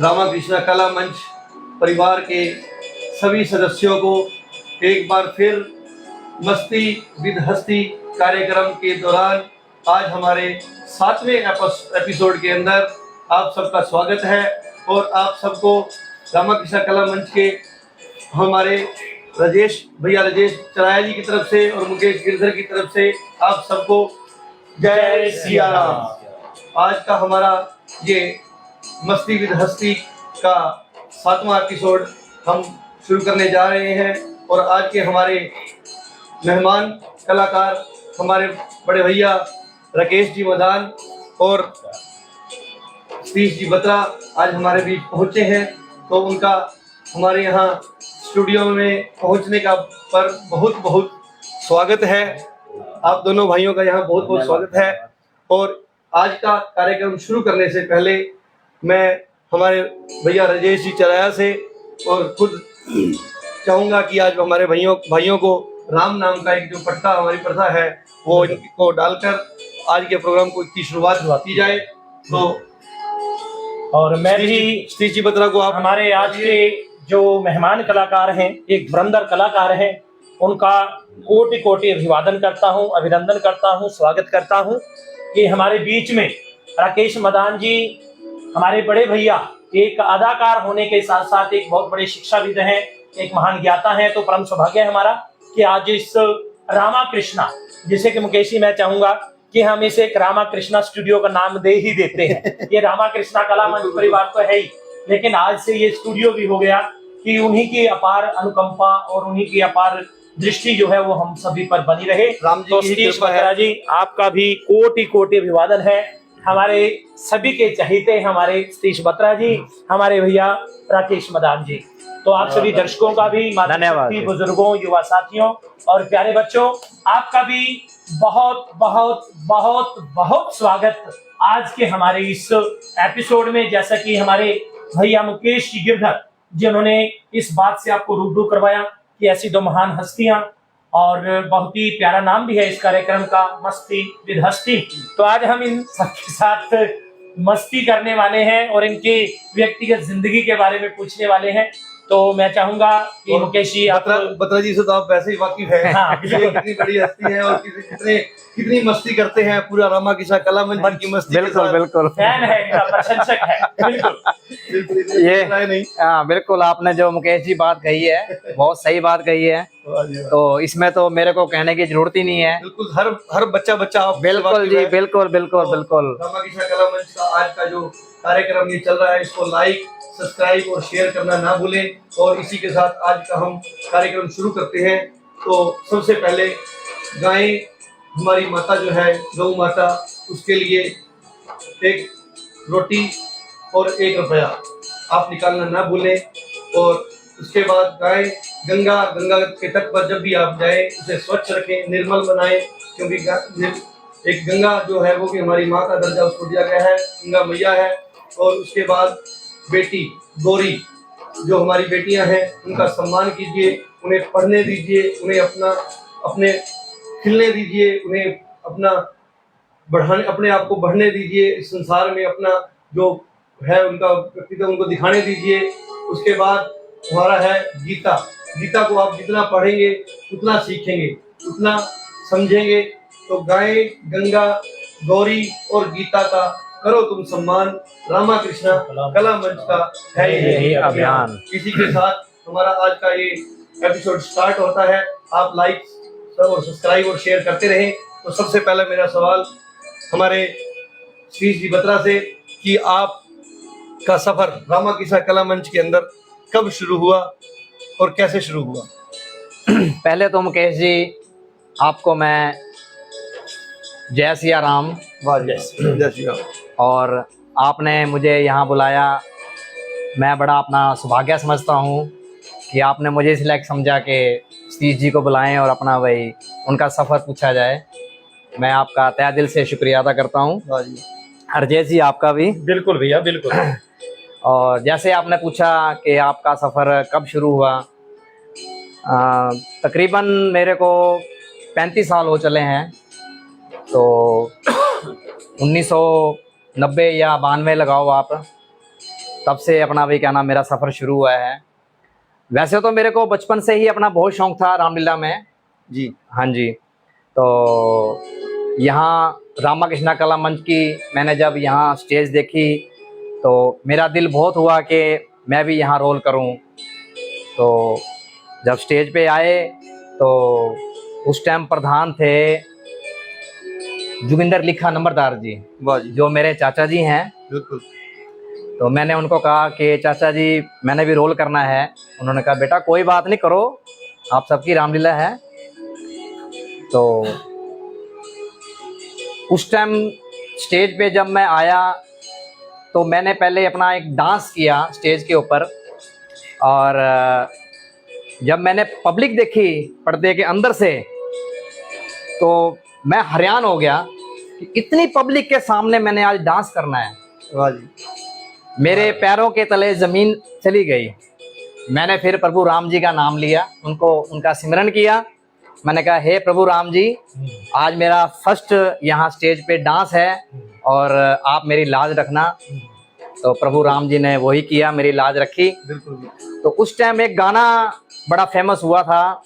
रामा कृष्णा कला मंच परिवार के सभी सदस्यों को एक बार फिर मस्ती विद हस्ती कार्यक्रम के दौरान आज हमारे 7वें एपिसोड के अंदर आप सबका स्वागत है। और आप सबको रामा कृष्णा कला मंच के हमारे राजेश चराया जी की तरफ से और मुकेश गिरधर की तरफ से आप सबको जय सिया राम। आज का हमारा ये मस्ती विद हस्ती का 7वां एपिसोड हम शुरू करने जा रहे हैं। और आज के हमारे मेहमान कलाकार हमारे बड़े भैया राकेश जी मदान और सतीश जी बत्रा आज हमारे बीच पहुंचे हैं। तो उनका हमारे यहाँ स्टूडियो में पहुंचने का पर बहुत बहुत स्वागत है। आप दोनों भाइयों का यहाँ बहुत बहुत स्वागत है। और आज का कार्यक्रम शुरू करने से पहले मैं हमारे भैया राजेश जी चराया से और खुद चाहूँगा कि आज हमारे भाइयों को राम नाम का एक जो पट्टा हमारी प्रथा है वो इनको डालकर आज के प्रोग्राम को की शुरुआत की जाए। तो और मैं भी सतीश जी बत्रा को आप हमारे आज के जो मेहमान कलाकार हैं, एक धुरंधर कलाकार हैं, उनका कोटि कोटि अभिवादन करता हूं, अभिनंदन करता हूं, स्वागत करता हूं कि हमारे बीच में राकेश मदान जी हमारे बड़े भैया एक अदाकार होने के साथ साथ एक बहुत बड़े शिक्षाविद हैं, एक महान ज्ञाता हैं। तो परम सौभाग्य है हमारा कि आज इस रामा कृष्णा, जिसे कि मुकेश जी मैं चाहूंगा कि हम इसे एक रामा कृष्णा स्टूडियो का नाम दे ही देते हैं। ये रामा कृष्णा कला मंच परिवार तो है ही, लेकिन आज से ये स्टूडियो भी हो गया कि उन्हीं की अपार अनुकंपा और उन्हीं की अपार दृष्टि जो है वो हम सभी पर बनी रहे। तो सतीश बत्रा जी आपका भी कोटि कोटि अभिवादन है। हमारे सभी के चहेते हमारे सतीश बत्रा जी, हमारे भैया राकेश मदान जी। तो आप सभी दर्शकों का भी, धन्यवाद, बुजुर्गों, युवा साथियों और प्यारे बच्चों, आपका भी बहुत बहुत बहुत बहुत स्वागत आज के हमारे इस एपिसोड में। जैसा कि हमारे भैया मुकेश जी गिरधर जिन्होंने इस बात से आपको रूबरू करवाया कि ऐसी दो महान हस्तियां, और बहुत ही प्यारा नाम भी है इस कार्यक्रम का, मस्ती विद हस्ती। तो आज हम इन सबके साथ मस्ती करने वाले हैं और इनकी व्यक्तिगत जिंदगी के बारे में पूछने वाले हैं। तो मैं चाहूंगा कि मुकेश जी बत्रा जी से तो आप वैसे ही वाकिफ हैं। हाँ, कितनी बड़ी हस्ती है और कितनी मस्ती करते हैं। पूरा रामा कृष्णा कला मंच की मस्ती, बिल्कुल फैन है, इनका प्रशंसक है। बिल्कुल ये नहीं, हाँ बिल्कुल, आपने जो मुकेश जी बात कही है बहुत सही बात कही है। तो इसमें तो मेरे को कहने की जरूरत ही नहीं है। बिल्कुल हर बच्चा बिल्कुल जी, बिल्कुल बिल्कुल बिल्कुल। रामा कृष्णा कला मंच का आज का जो कार्यक्रम ये चल रहा है, इसको लाइक, सब्सक्राइब और शेयर करना ना भूलें। और इसी के साथ आज का हम कार्यक्रम शुरू करते हैं। तो सबसे पहले गाय हमारी माता जो है, गौ माता, उसके लिए एक रोटी और 1 रुपया आप निकालना ना भूलें। और उसके बाद गाय गंगा के तट पर जब भी आप जाएं उसे स्वच्छ रखें, निर्मल बनाएं, क्योंकि एक गंगा जो है वो भी हमारी माँ का दर्जा उसको दिया गया है, गंगा मैया है। और उसके बाद बेटी गौरी, जो हमारी बेटियां हैं, उनका सम्मान कीजिए, उन्हें पढ़ने दीजिए, उन्हें अपने खिलने दीजिए, उन्हें अपने आप को बढ़ने दीजिए, इस संसार में अपना जो है उनका व्यक्तित्व उनको दिखाने दीजिए। उसके बाद हमारा है गीता को आप जितना पढ़ेंगे उतना सीखेंगे, उतना समझेंगे। तो गाय, गंगा, गौरी और गीता का करो तुम सम्मान, रामा कृष्णा कला मंच का है यही अभियान। इसी के साथ हमारा आज का ये एपिसोड स्टार्ट होता है। आप लाइक और सब्सक्राइब और शेयर करते रहें। तो सबसे पहला मेरा सवाल हमारे सतीश जी बत्रा से कि आप का सफर रामा कृष्णा कला मंच के अंदर कब शुरू हुआ और कैसे शुरू हुआ? पहले तो मुकेश जी आपको मैं जय सिया राम। जय श्री राम। और आपने मुझे यहाँ बुलाया, मैं बड़ा अपना सौभाग्य समझता हूँ कि आपने मुझे सिलेक्ट समझा कि सतीश जी को बुलाएं और अपना वही उनका सफ़र पूछा जाए। मैं आपका तहे दिल से शुक्रिया अदा करता हूँ। हरजेश जी आपका भी। बिल्कुल भैया, बिल्कुल। और जैसे आपने पूछा कि आपका सफ़र कब शुरू हुआ, तकरीबन मेरे को 35 साल हो चले हैं। तो 1990 या 92 लगाओ आप, तब से अपना भी क्या नाम मेरा सफ़र शुरू हुआ है। वैसे तो मेरे को बचपन से ही अपना बहुत शौक था रामलीला में जी। हाँ जी। तो यहाँ रामा कृष्णा कला मंच की मैंने जब यहाँ स्टेज देखी तो मेरा दिल बहुत हुआ कि मैं भी यहाँ रोल करूँ। तो जब स्टेज पे आए तो उस टाइम प्रधान थे जोगिंदर लिखा नंबरदार जी, वाह जी, जो मेरे चाचा जी हैं। बिल्कुल। तो मैंने उनको कहा कि चाचा जी मैंने भी रोल करना है। उन्होंने कहा बेटा कोई बात नहीं, करो, आप सबकी रामलीला है। तो उस टाइम स्टेज पे जब मैं आया तो मैंने पहले अपना एक डांस किया स्टेज के ऊपर, और जब मैंने पब्लिक देखी पर्दे के अंदर से तो मैं हैरान हो गया कि इतनी पब्लिक के सामने मैंने आज डांस करना है। वाह जी, मेरे पैरों के तले जमीन चली गई। मैंने फिर प्रभु राम जी का नाम लिया, उनका सिमरन किया। मैंने कहा हे प्रभु राम जी, आज मेरा फर्स्ट यहाँ स्टेज पे डांस है और आप मेरी लाज रखना। तो प्रभु राम जी ने वही किया, मेरी लाज रखी। बिल्कुल। तो उस टाइम एक गाना बड़ा फेमस हुआ था,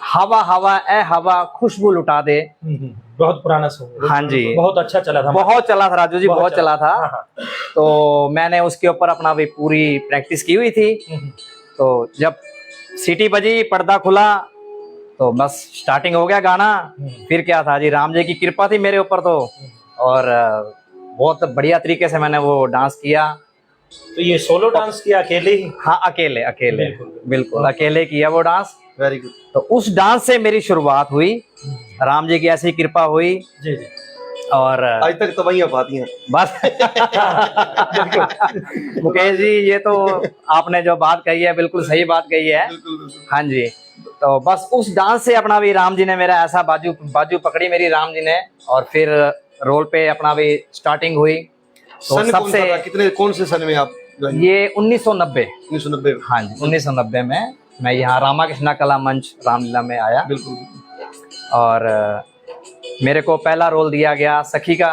हवा हवा ए हवा खुशबू लुटा दे। बहुत पुराना सॉन्ग। हाँ जी, बहुत अच्छा चला था। बहुत चला था राजू जी, बहुत चला था। हाँ, हाँ। तो मैंने उसके ऊपर अपना भी पूरी प्रैक्टिस की हुई थी। तो जब सीटी बजी, पर्दा खुला, तो बस स्टार्टिंग हो गया गाना। फिर क्या था जी, राम जी की कृपा थी मेरे ऊपर तो, और बहुत बढ़िया तरीके से मैंने वो डांस किया। तो ये सोलो डांस किया अकेले ही? हाँ, अकेले बिल्कुल अकेले किया वो डांस। Very good. तो उस डांस से मेरी शुरुआत हुई, राम जी की ऐसी कृपा हुई जी जी। और आज तक तबाहियां पाती हैं बस। मुकेश जी, ये तो आपने जो बात कही है बिल्कुल सही बात कही है। हाँ जी। तो बस उस डांस से अपना भी राम जी ने मेरा ऐसा बाजू पकड़ी मेरी राम जी ने, और फिर रोल पे अपना भी स्टार्टिंग हुई। तो सबसे कितने कौन से सन में आप? ये 1990। 1990। हाँ जी, 1990 में मैं यहाँ रामा कृष्णा कला मंच रामलीला में आया। बिल्कुल। और मेरे को पहला रोल दिया गया सखी का।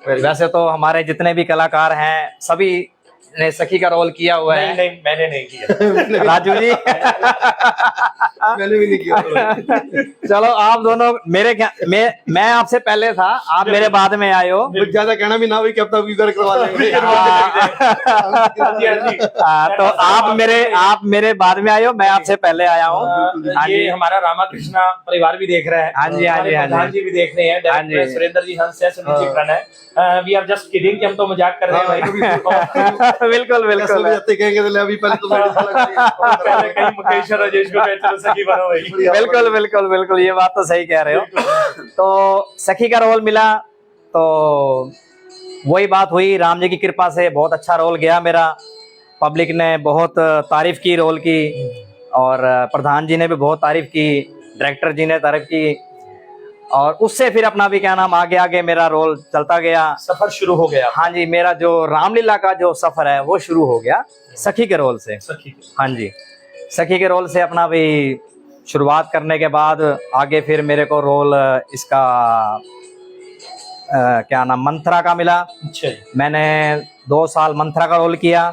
वैसे तो हमारे जितने भी कलाकार हैं सभी ने सखी का रोल किया हुआ है। नहीं, मैंने नहीं किया। राजू जी मैंने भी नहीं किया। चलो आप दोनों मैं आपसे पहले था, आप मेरे बाद में आए हो। ज्यादा कहना भी ना हुई कि अब तक कर करवा लेंगे। तो आप मेरे बाद में आए हो, मैं आपसे पहले आया हूँ। ये हमारा रामा कृष्णा परिवार भी देख रहा है। हाँ जी, हाँ जी, प्रधान जी भी देख रहे हैं, डायरेक्टर सुरेंद्र जी, हंस है, सुनील जी प्रण है। वी आर जस्ट किडिंग कि हम तो मजाक कर रहे हैं भाई। बिल्कुल कहेंगे तो अभी पहले तो कहीं मुकेश और राजेश को कहते हैं सखी बनो भाई। बिल्कुल ये बात तो सही कह रहे हो। तो सखी का रोल मिला तो वही बात हुई, राम जी की कृपा से बहुत अच्छा रोल गया मेरा। पब्लिक ने बहुत तारीफ की रोल की, और प्रधान जी ने भी बहुत तारीफ की, डायरेक्टर जी ने तारीफ की, और उससे फिर अपना भी क्या नाम आगे मेरा रोल चलता गया, सफर शुरू हो गया। हाँ जी, मेरा जो रामलीला का जो सफर है वो शुरू हो गया सखी के रोल से। हाँ जी, सखी के रोल से अपना भी शुरुआत करने के बाद आगे फिर मेरे को रोल इसका क्या नाम मंथरा का मिला। अच्छा। मैंने 2 साल मंथरा का रोल किया,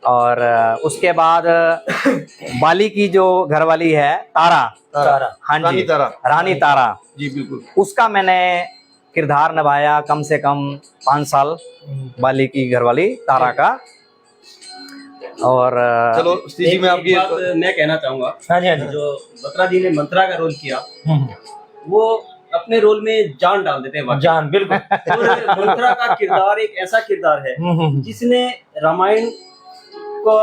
और उसके बाद बाली की जो घरवाली है तारा। हाँ जी, रानी तारा जी, बिल्कुल, उसका मैंने किरदार निभाया कम से कम 5 साल, बाली की घरवाली तारा का। और चलो जी, मैं आपकी बात मैं कहना चाहूंगा। हाँ जी, जो बत्रा जी ने मंत्रा का रोल किया, वो अपने रोल में जान डाल देते हैं। जान, बिल्कुल। और मंत्रा का किरदार एक ऐसा किरदार है जिसने रामायण को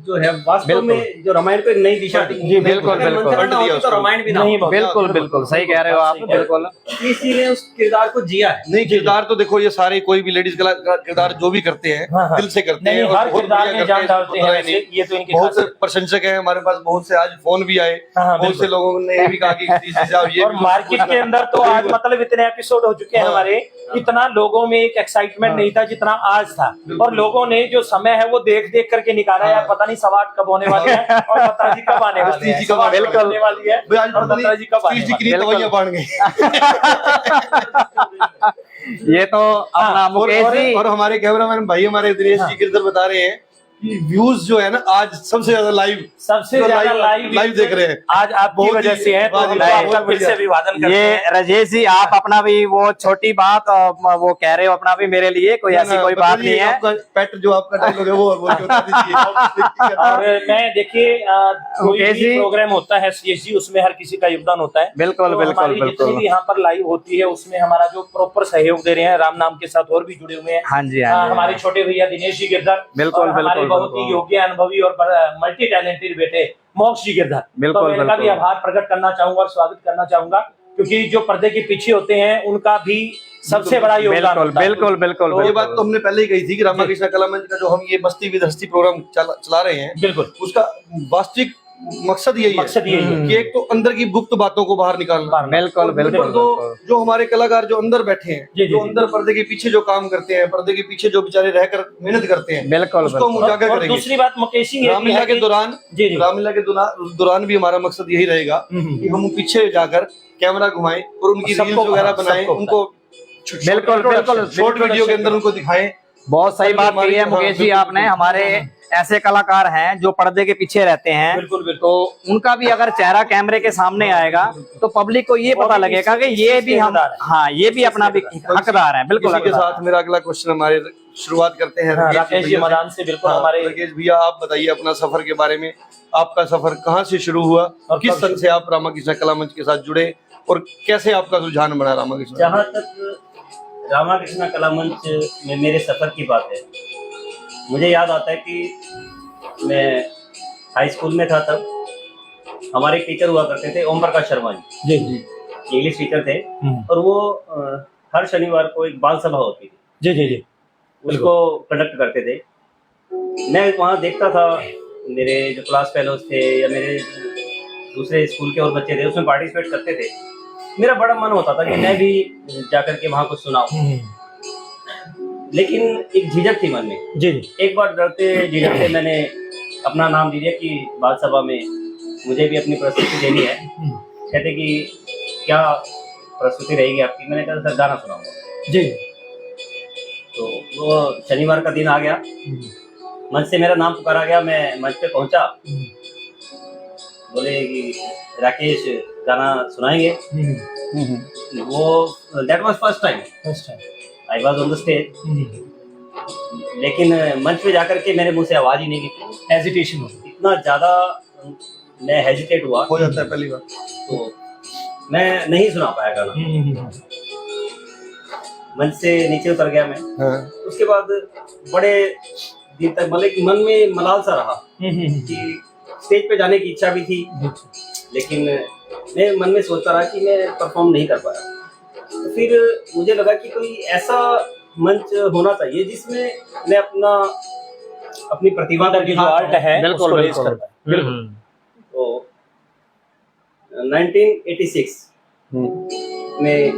जो है वास्तव में जो रामायण को एक नई दिशा दी। जी, बिल्कुल तो रामायण भी नहीं, बिल्कुल सही कह रहे हो आप। बिल्कुल किसी ने उस किरदार को जिया है। नहीं, किरदार तो देखो, ये सारे कोई भी लेडीज का किरदार जो भी करते हैं दिल से करते हैं, और बहुत बढ़िया करते हैं। ये तो इनके बहुत से प्रशंसक हैं हमारे पास, बहुत से आज फोन भी आए, बहुत से लोगों ने ये भी कहा कि और मार्केट के अंदर तो आज मतलब इतने एपिसोड हो चुके हैं हमारे, इतना लोगों में एक एक्साइटमेंट नहीं था जितना आज था। और लोगों ने जो समय है वो देख करके निकाला यार, पता नहीं सवाट कब होने वाली है और बत्रा जी कब आने वाली है, बिल्कुल वाली है और बत्रा जी कब आने वाली है। ये तो अपना मुकेश जी और हमारे कैमरामैन भाई हमारे दिनेश जी गिरधर बता रहे हैं कि व्यूज जो है ना आज सबसे ज्यादा लाइव सबसे ज्यादा लाइव देख रहे हैं आज आपकी बहुत वजह ही- से है, तो बहुत हम ही- आपका बहुत फिर से बढ़िया। अभिवादन करते ये हैं। राजेश जी आप अपना भी वो छोटी बात वो कह रहे हो अपना भी मेरे लिए कोई ऐसी कोई बात नहीं है। आपका पेट जो आपका डायलॉग है वो बोल के बता दीजिए। और मैं देखिए कोई मुकेश भी जी। प्रोग्राम होता है सीएसजी, उसमें हर किसी का योगदान होता है। बिल्कुल तो बिल्कुल हमारी जितनी बिल्कुल। भी यहाँ पर लाइव होती है उसमें हमारा जो प्रॉपर सहयोग दे रहे हैं, राम नाम के साथ और भी जुड़े हुए हैं। हाँ जी हाँ जी, हमारे छोटे भैया दिनेश जी गिरधर, बिल्कुल, और हमारे बिल्कुल, बहुत ही बिल्कुल। योग्य अनुभवी और मल्टी टैलेंटेड बेटे मोक्ष जी गिरधर। बिल्कुल, तो मैं इनका भी बिल्कुल। आभार प्रकट करना चाहूंगा और स्वागत करना चाहूंगा, क्योंकि जो पर्दे के पीछे होते हैं उनका भी सबसे बड़ा योगदान बिल्कुल होता है। बिल्कुल बिल्कुल तो ये बात तो हमने पहले ही कही थी कि रामाकृष्ण कला मंच का जो हम ये मस्ती विद हस्ती प्रोग्राम चला रहे हैं, बिल्कुल उसका वास्तविक मकसद यही मकसद यही है। है कि एक तो अंदर की गुप्त बातों को बाहर निकालना, बिल्कुल और बिल्कुल नंबर दो, बिल्कुल। जो हमारे कलाकार जो अंदर बैठे हैं, जी, जी, जो जी। अंदर पर्दे के पीछे जो काम करते हैं, पर्दे के पीछे जो बेचारे रहकर मेहनत करते हैं, बिल्कुल उसको हम बिल्कुल। उजागर और करेंगे। दूसरी बात मुकेश जी ये भी रामलीला है के कि- दौरान जी जी रामलीला के दौरान भी हमारा मकसद यही रहेगा कि हम पीछे जाकर कैमरा घुमाएं और उनकी सबको- रील्स वगैरह बनाएं, सबको उनको बिल्कुल बिल्कुल शॉर्ट वीडियो के अंदर उनको दिखाएं। बहुत सही बात कही है हाँ, मुकेश जी बिल्कुल, आपने। बिल्कुल। हमारे ऐसे कलाकार हैं जो पर्दे के पीछे रहते हैं, बिल्कुल बिल्कुल। तो उनका भी अगर चेहरा कैमरे के सामने आएगा तो पब्लिक को ये वो पता भी लगेगा कि इस ये चीज भी के हम हकदार हैं। हाँ ये भी अपना भी हकदार है। बिल्कुल इसी के हकदार साथ मेरा अगला क्वेश्चन हमारे शुरुआत करते हैं हाँ, राकेश जी भैया से। मैदान से बिल्कुल हाँ, हमारे राकेश भैया आप बताइए अपना सफर के बारे में। आपका सफर कहाँ से शुरू हुआ और किस कब सन से आप रामाकृष्ण कला मंच के साथ जुड़े और कैसे आपका रुझान बना रामाकृष्ण? जहाँ तक रामाकृष्ण कला मंच में मेरे सफर की बात है, मुझे याद आता है कि मैं हाई स्कूल में था तब हमारे टीचर हुआ करते थे ओम प्रकाश शर्मा जी, जी जी इंग्लिश टीचर थे। और वो हर शनिवार को एक बाल सभा होती थी, जी जी जी उसको कंडक्ट करते थे। मैं वहाँ देखता था, मेरे जो क्लास फेलोज थे या मेरे दूसरे स्कूल के और बच्चे थे उसमें पार्टिसिपेट करते थे। मेरा बड़ा मन होता था कि मैं भी जाकर के वहाँ कुछ सुनाऊं, लेकिन एक झिझक थी मन में। जी जी एक बार डरते झिझकते मैंने अपना नाम दे दिया कि बाल सभा में मुझे भी अपनी प्रस्तुति देनी है। कहते कि क्या प्रस्तुति रहेगी आपकी? मैंने कहा सर गाना सुनाऊंगा। जी तो वो शनिवार का दिन आ गया, मंच से मेरा नाम पुकारा गया, मैं मंच पे पहुंचा। बोले कि राकेश गाना सुनाएंगे। वो that was first time I was on the stage, लेकिन मंच पे जाकर के मेरे मुंह से आवाज ही नहीं निकली। हेजिटेशन हो इतना ज्यादा मैं हेजिटेट हुआ हो जाता है पहली बार। तो मैं नहीं सुना पाया गाना। मंच से नीचे उतर गया मैं। हाँ। उसके बाद बड़े दिन तक मतलब कि मन में मलाल सा रहा कि स्टेज पे जाने की इच्छा भी थी, लेकिन मैं मन में सोचता रहा कि मैं परफॉर्म नहीं कर पाया। तो फिर मुझे लगा कि कोई ऐसा मंच होना चाहिए जिसमें मैं अपनी प्रतिभा का जो आर्ट है बिल्कुल, उसको रेज बिल्कुल। कर पाए। बिल्कुल तो 1986 में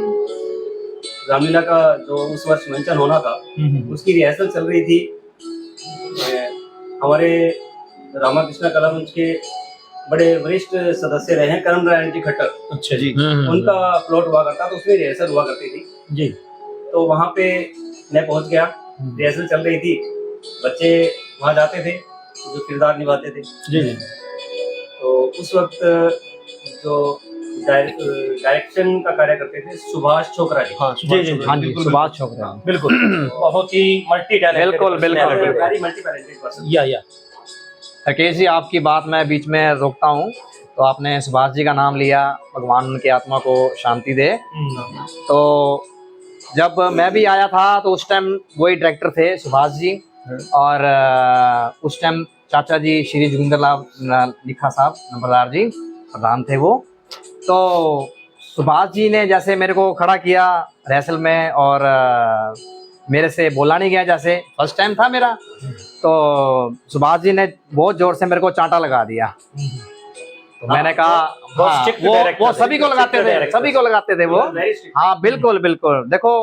रामलीला का जो उस वर्ष मंचन होना था उसकी रिहर्सल चल रही थी। हमारे रामाकृष्ण कला मंच के बड़े वरिष्ठ सदस्य रहे हैं करण नारायण जी खट्टर, अच्छा जी उनका प्लॉट हुआ करता तो उसमें रिहर्सल हुआ करती थी। जी तो वहाँ पे मैं पहुँच गया, रिहर्सल चल रही थी, बच्चे वहाँ जाते थे जो किरदार निभाते थे। जी जी तो उस वक्त जो डायरेक्शन का कार्य करते थे सुभाष छोकरा जी। हाँ, जी, जी, हाँ जी सुभाष छोकरा। बिल्कुल बहुत ही मल्टी टैलेंटेड बिल्कुल, बिल्कुल, बिल्कुल। Very multi talented person. या राकेश जी आपकी बात मैं बीच में रोकता हूँ। तो आपने सुभाष जी का नाम लिया, भगवान उनकी आत्मा को शांति दे। तो जब मैं भी आया था तो उस टाइम वही डायरेक्टर थे सुभाष जी, और उस टाइम चाचा जी श्री जोगिंदर लाल लिखा साहब नंबरदार जी प्रधान थे वो। तो सुभाष जी ने जैसे मेरे को खड़ा किया रिहर्सल में, और मेरे से बोला नहीं गया, जैसे फर्स्ट टाइम था मेरा, तो सुभाष जी ने बहुत जोर से मेरे को चांटा लगा दिया। तो मैंने कहा बहुत हाँ, strict वो director सभी को थे, लगाते strict थे, director। सभी को लगाते थे वो। Very strict। हाँ बिल्कुल बिल्कुल। देखो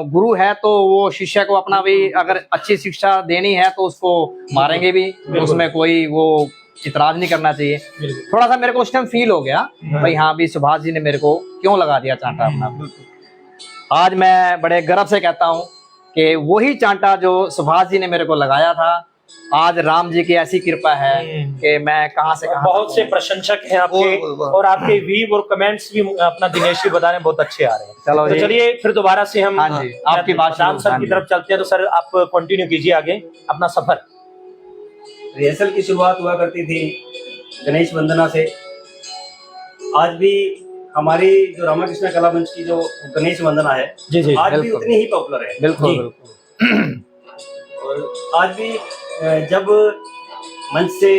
गुरु है तो वो शिष्य को अपना भी अगर अच्छी शिक्षा देनी है तो उसको मारेंगे भी, उसमें कोई वो इतराज नहीं करना चाहिए। थोड़ा सा मेरे को उस टाइम फील हो गया भाई हाँ भी सुभाष जी ने मेरे को क्यों लगा दिया चांटा अपना। आज मैं बड़े गर्व से कहता हूँ कि वही चांटा जो सुभाष जी ने मेरे को लगाया था, आज राम जी की ऐसी कृपा है कि मैं कहाँ से कहाँ बहुत से प्रशंसक हैं आपके, और आपके व्यू और कमेंट्स भी अपना दिनेश जी बता रहे हैं बहुत अच्छे आ रहे हैं। चलो तो जी। चलिए फिर दोबारा से हम हाँ जी, आपकी बात मैदान सर हाँ की जी। तरफ चलते हैं। तो सर आप कंटिन्यू कीजिए आगे अपना सफर। रिहर्सल की शुरुआत हुआ करती थी गणेश वंदना से। आज भी हमारी जो रामाकृष्ण कला मंच की जो गणेश वंदना है, जी जी आज भी बिल्कुल। उतनी ही पॉपुलर है। बिल्कुल जी। बिल्कुल। और आज भी जब मंच से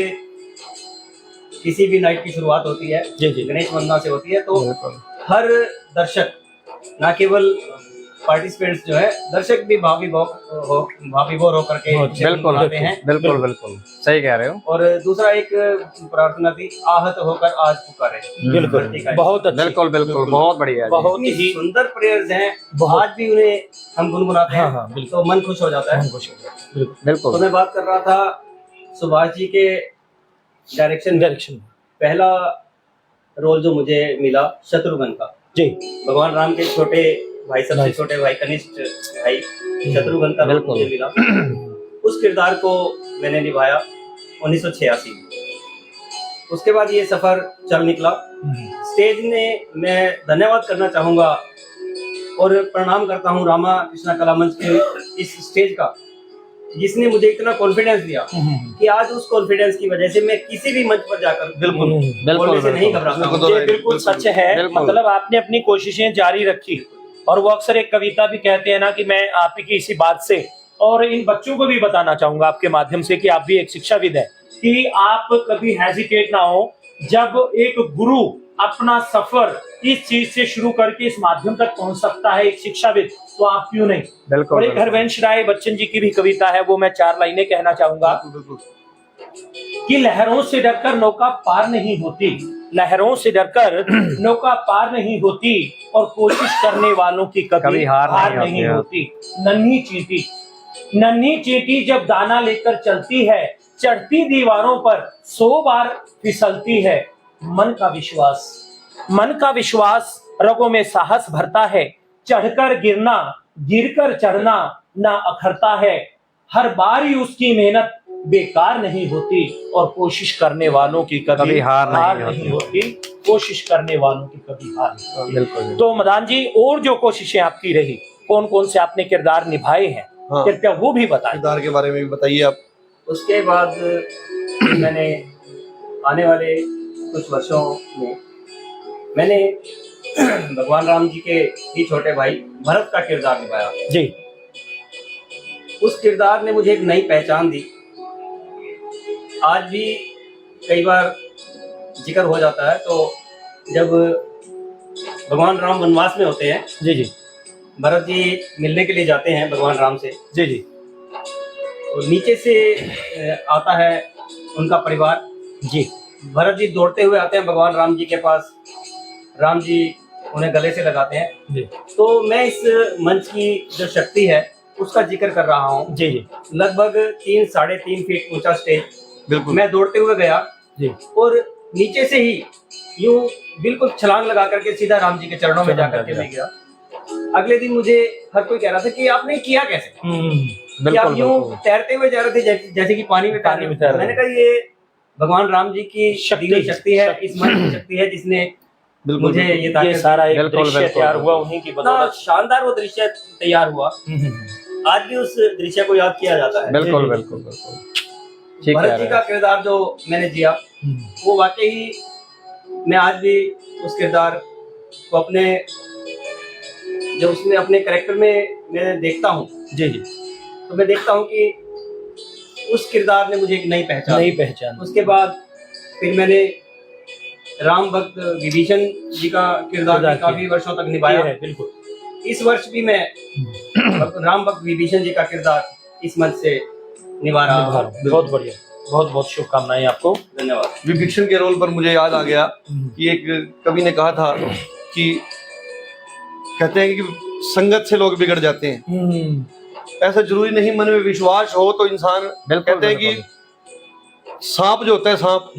किसी भी नाइट की शुरुआत होती है, जी जी गणेश वंदना से होती है, तो बिल्कुल हर दर्शक, ना केवल पार्टिसिपेंट्स जो है, दर्शक भी भावविभोर होकर के इसे बिल्कुल गुनगुनाते हैं। बिल्कुल बिल्कुल सही कह रहे हो। और दूसरा एक प्रार्थना थी, आहत होकर आज पुकारे। बिल्कुल भक्ति का बहुत अच्छी, बिल्कुल बिल्कुल बहुत बढ़िया जी। बहुत इतनी ही सुंदर प्रेयर्स हैं, बहुत। आज भी उन्हें हम गुनगुनाते हैं। हाँ हाँ बिल्कुल तो मन खुश हो जाता है। बिल्कुल तो बिल्कुल मैं बात कर रहा था सुभाष जी के डायरेक्शन। डायरेक्शन पहला रोल जो मुझे मिला शत्रुघ्न का, जी भगवान राम के छोटे भाई, सबसे Nice. छोटे भाई, कनिष्ठ भाई शत्रुघ्न का रोल बिल्कुल। मुझे मिला। उस किरदार को मैंने निभाया 1986 में। उसके बाद ये सफर चल निकला। स्टेज ने मैं धन्यवाद करना चाहूंगा और प्रणाम करता हूँ रामा कृष्णा कला मंच के इस स्टेज का, जिसने मुझे इतना कॉन्फिडेंस दिया कि आज उस कॉन्फिडेंस की वजह से मैं किसी भी मंच पर जाकर बिल्कुल बोलने से नहीं घबराता हूँ। ये बिल्कुल सच है। बिल्कुल। मतलब आपने अपनी कोशिशें जारी रखी, और वो अक्सर एक कविता भी कहते हैं ना कि मैं आप ही की इसी बात से, और इन बच्चों को भी बताना चाहूंगा आपके माध्यम से कि आप भी एक शिक्षाविद है, कि आप कभी हेजिटेट ना हो। जब एक गुरु अपना सफर इस चीज से शुरू करके इस माध्यम तक पहुंच सकता है, एक शिक्षाविद, तो आप क्यों नहीं। बिल्कुल और एक हरवंश राय बच्चन जी की भी कविता है, वो मैं 4 लाइनें कहना चाहूंगा कि लहरों से डरकर नौका पार नहीं होती, लहरों से डरकर नौका पार नहीं होती, और कोशिश करने वालों की कभी हार नहीं होती। नन्ही चींटी जब दाना लेकर चलती है, चढ़ती दीवारों पर 100 बार फिसलती है। मन का विश्वास रगों में साहस भरता है, चढ़कर गिरना गिरकर चढ़ना ना अखरता है। हर बार ही उसकी मेहनत बेकार नहीं होती, और कोशिश करने वालों की कभी हार नहीं होती। कोशिश करने वालों की कभी हार नहीं होती। बिल्कुल। तो मदान जी, और जो कोशिशें आपकी रही, कौन कौन से आपने किरदार निभाए हैं, हाँ। कृपया वो भी बताएं। किरदार के बारे में भी बताइए आप। उसके बाद मैंने आने वाले कुछ वर्षों में मैंने भगवान राम जी के ही छोटे भाई भरत का किरदार निभाया। जी उस किरदार ने मुझे एक नई पहचान दी। आज भी कई बार जिक्र हो जाता है, तो जब भगवान राम वनवास में होते हैं, जी जी भरत जी मिलने के लिए जाते हैं भगवान राम से, जी जी तो नीचे से आता है उनका परिवार। जी भरत जी दौड़ते हुए आते हैं भगवान राम जी के पास, राम जी उन्हें गले से लगाते हैं। जी तो मैं इस मंच की जो शक्ति है उसका जिक्र कर रहा हूँ। जी जी लगभग 3-3.5 फीट ऊंचा स्टेज, बिल्कुल मैं दौड़ते हुए गया जी और नीचे से ही यूं बिल्कुल छलांग लगा करके सीधा राम जी के चरणों में जाकर के मैं गया। अगले दिन मुझे हर कोई कह रहा था कि आपने किया कैसे, कि आप बिल्कुल यूं बिल्कुल तैरते हुए जा रहे थे जैसे कि पानी में तैर रहे हो। मैंने कहा ये भगवान राम जी की शक्ति है, इस मंच की शक्ति है, जिसने बिल्कुल मुझे ये ये ताकत सारा एक बिल्कुल, दृश्य बिल्कुल, तैयार हुआ बिल्कुल। उन्हीं की इतना बदौलत। शानदार वो दृश्य तैयार हुआ। आज भी उस दृश्य को याद किया जाता है। बिल्कुल बिल्कुल बिल्कुल ठीक है। भरत जी का किरदार जो मैंने जिया, वो वाकई ही मैं आज भी उस किरदार को अपने जब उसमें अपने कैरेक्टर में मैं देखता हूँ, जी जी तो मैं देखता हूँ कि उस किरदार ने मुझे एक नई पहचान नई दी। पहचान। उसके बाद फिर मैंने राम भक्त विभीषण जी का किरदार भी काफी वर्षों तक निभाया है। बिल्कुल इस वर्ष भी मैं राम भक्त विभीषण जी का किरदार इस मंच से निभा रहा हूँ। बहुत बढ़िया, बहुत बहुत शुभकामनाएं आपको। धन्यवाद। विभीषण के रोल पर मुझे याद आ गया कि एक कवि ने कहा था कि कहते हैं कि संगत से लोग बिगड़ जाते हैं। ऐसा जरूरी नहीं, मन में विश्वास हो तो इंसान, कहते हैं कि सांप जो होता है, सांप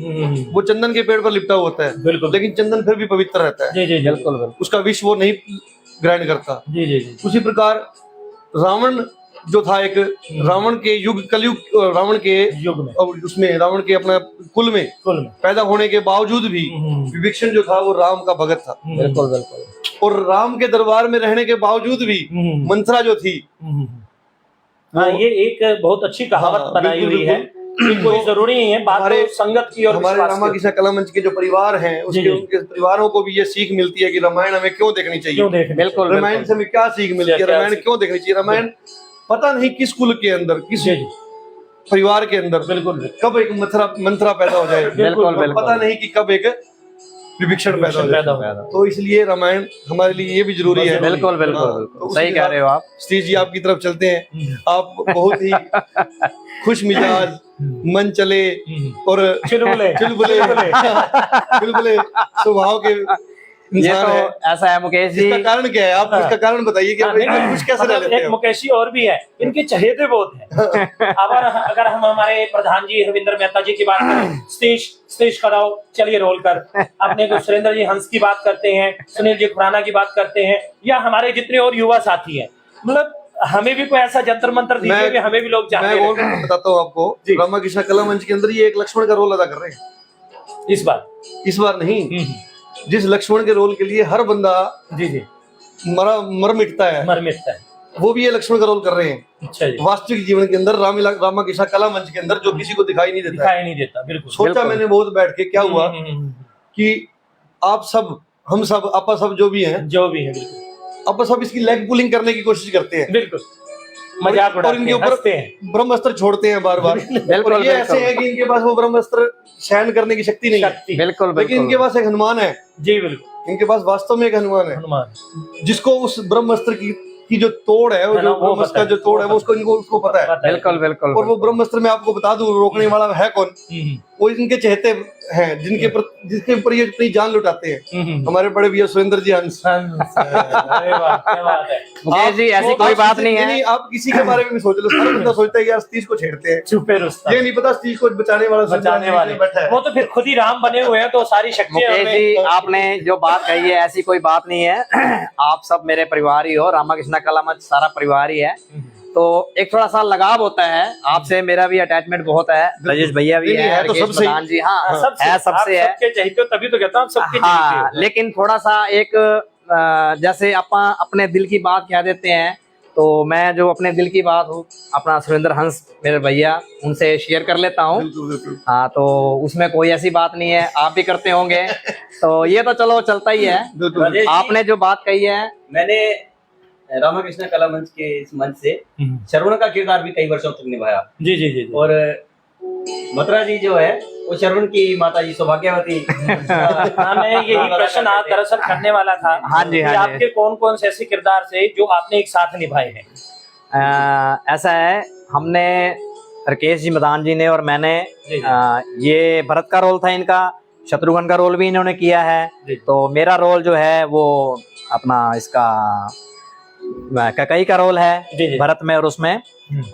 वो चंदन के पेड़ पर लिपटा हुआ होता है, बिल्कुल लेकिन चंदन फिर भी पवित्र रहता है। जी जी बिल्कुल बिल्कुल उसका विष वो नहीं ग्रहण करता। जी जी जी उसी प्रकार रावण जो था, एक रावण के युग, कलयुग, रावण के युग में, उसमें रावण के अपना कुल में कुल में। पैदा होने के बावजूद भी विभीषण जो था वो राम का भगत था। बिल्कुल बिल्कुल। और राम के दरबार में रहने के बावजूद भी मंथरा जो थी, हाँ, ये एक बहुत अच्छी कहावत हाँ, बनाई बिल्कुल, हुई है कि कोई जरूरी नहीं है, बात हमारे- तो संगत की और हमारे विश्वास रामा की। कृष्ण कला मंच के जो परिवार हैं जी, उसके जी। उनके परिवारों को भी ये सीख मिलती है कि रामायण हमें क्यों देखनी चाहिए। क्यों देख बिल्कुल रामायण से हमें क्या सीख मिलती है, क्या रामायण सीख- क्यों देखनी चाहिए। रामायण पता नहीं किस कुल के अंदर, किस जी जी परिवार के अंदर बिल्कुल कब एक मंथरा पैदा हो जाए, बिल्कुल और बिल्कुल। पता नहीं कि कब एक विभीषण पैदा हो जाए। पैदा हो। तो इसलिए रामायण हमारे लिए ये भी जरूरी है। बिल्कुल बिल्कुल हाँ, बिल्कुल तो सही उसके कह रहे हो आप। सतीश जी आपकी तरफ चलते हैं। आप बहुत ही खुश मिजाज, मन चले और चुलबुले चुलबुले चुलबुले स्वभाव के ये इंसान तो है। ऐसा है मुकेश जी। इसका कारण क्या है? आप इसका कारण बताइए कि हाँ, भाई नहीं, खुश कैसे रह मतलब लेते एक हैं? मुकेशी और भी है, इनके चहेते बहुत हैं। अगर हम हमारे प्रधान जी रविंद्र मेहता जी की बात करें, स्टेज कराओ, चलिए रोल कर। अपने को सुरेंद्र जी हंस की बात करते हैं, सुनील जी खुराना की बात करते हैं, या हमारे जितने और युवा साथी हैं, मतलब हमें भी कोई ऐसा जंतर मंत्र दीजिए कि हमें भी लोग मैं और चाहते बताता हूँ आपको, रामा कृष्ण कला मंच के अंदर ये एक लक्ष्मण का रोल अदा कर रहे हैं इस बार। इस बार नहीं, जिस लक्ष्मण के रोल के लिए हर बंदा जी जी मर मिटता है, मर मिटता है। वो भी ये लक्ष्मण का रोल कर रहे हैं। अच्छा जी, वास्तविक जीवन के अंदर रामा कृष्ण कला मंच के अंदर जो किसी को दिखाई नहीं देता है। दिखाई नहीं देता, बिल्कुल। सोचा बिल्कुल। मैंने बहुत बैठ के, क्या हुआ कि आप सब, हम सब, आपा सब जो भी हैं, जो भी है, बिल्कुल आपा सब इसकी लेग पुलिंग करने की कोशिश करते हैं, बिल्कुल, मजाक और उड़ाते इनके हैं, ऊपर हंसते हैं। ब्रह्मास्त्र छोड़ते हैं बार बार। बिल्कुल और ये ऐसे बिल्कुल है कि इनके पास वो ब्रह्मास्त्र सहन करने की शक्ति नहीं है, शक्ति, बिल्कुल लेकिन इनके बिल्कुल पास एक हनुमान है। जी बिल्कुल, इनके पास वास्तव में एक हनुमान है, हनुमान जिसको उस ब्रह्मास्त्र की जो तोड़ है, वो है ना, जो वो ब्रह्मास्त्र पता का जो है, तोड़ है, वो वो उसको पता है। पता है। बिल्कुल बिल्कुल। और वो ब्रह्मास्त्र मैं आपको बता दूं रोकने वाला है कौन, वो इनके चहेते हैं, जिसके ऊपर ये अपनी जान लुटाते हैं, हमारे बड़े भैया सुरेंद्र जी हंस। अरे वाह, क्या बात है। मुकेश जी ऐसी कोई बात नहीं है। आप किसी के बारे में भी सोच लो, सारा बंदा सोचता है कि यार सतीश को छेड़ते हैं, छुपे रुस्तम, ये नहीं पता सतीश को बचाने वाले बैठा है। वो तो फिर खुद ही राम बने हुए हैं, तो सारी शक्तियां मुकेश जी हमें- आपने जो बात कही है ऐसी कोई बात नहीं है। आप सब मेरे परिवार ही हो, रामा कृष्ण कला मंच सारा परिवार ही है, तो एक थोड़ा सा लगाव होता है आपसे। मेरा भी अटैचमेंट बहुत है, राजेश भैया भी नहीं, है, है तो राकेश सबसे ही। प्रधान जी, हाँ है, आप सबसे है। सबके चाहते हो, तभी तो कहता हूँ आप सबके चाहते हाँ, हो। लेकिन थोड़ा सा एक जैसे अपन अपने दिल की बात कह देते हैं, तो मैं जो अपने दिल की बात हूँ अपना सुरेंद्र हंस मेरे भैया उनसे शेयर कर लेता हूँ। बिल्कुल बिल्कुल। हाँ, तो उसमें कोई ऐसी बात नहीं है, आप भी करते होंगे, तो ये तो चलो चलता ही है। बिल्कुल। राजेश जी, आपने जो बात कही है, मैंने रामाकृष्ण कला मंच के इस मंच से श्रवण का किरदार भी कई वर्षों तक निभाया, जी जी जी जी। और मथुरा जी जो है वो श्रवण की माता जी सौभाग्यवती। हाँ, मैं यही प्रश्न आज दरअसल करने वाला था। हाँ जी, कि हाँ जी। आपके कौन कौन से ऐसे किरदार थे जो आपने एक साथ निभाए हैं? ऐसा है, हमने राकेश जी मदान जी ने और मैंने जी, जी। ये भरत का रोल था इनका, शत्रुघ्न का रोल भी इन्होंने किया है, जी। तो मेरा रोल जो है वो अपना इसका ककई का रोल है जी, जी। भरत में और उसमें,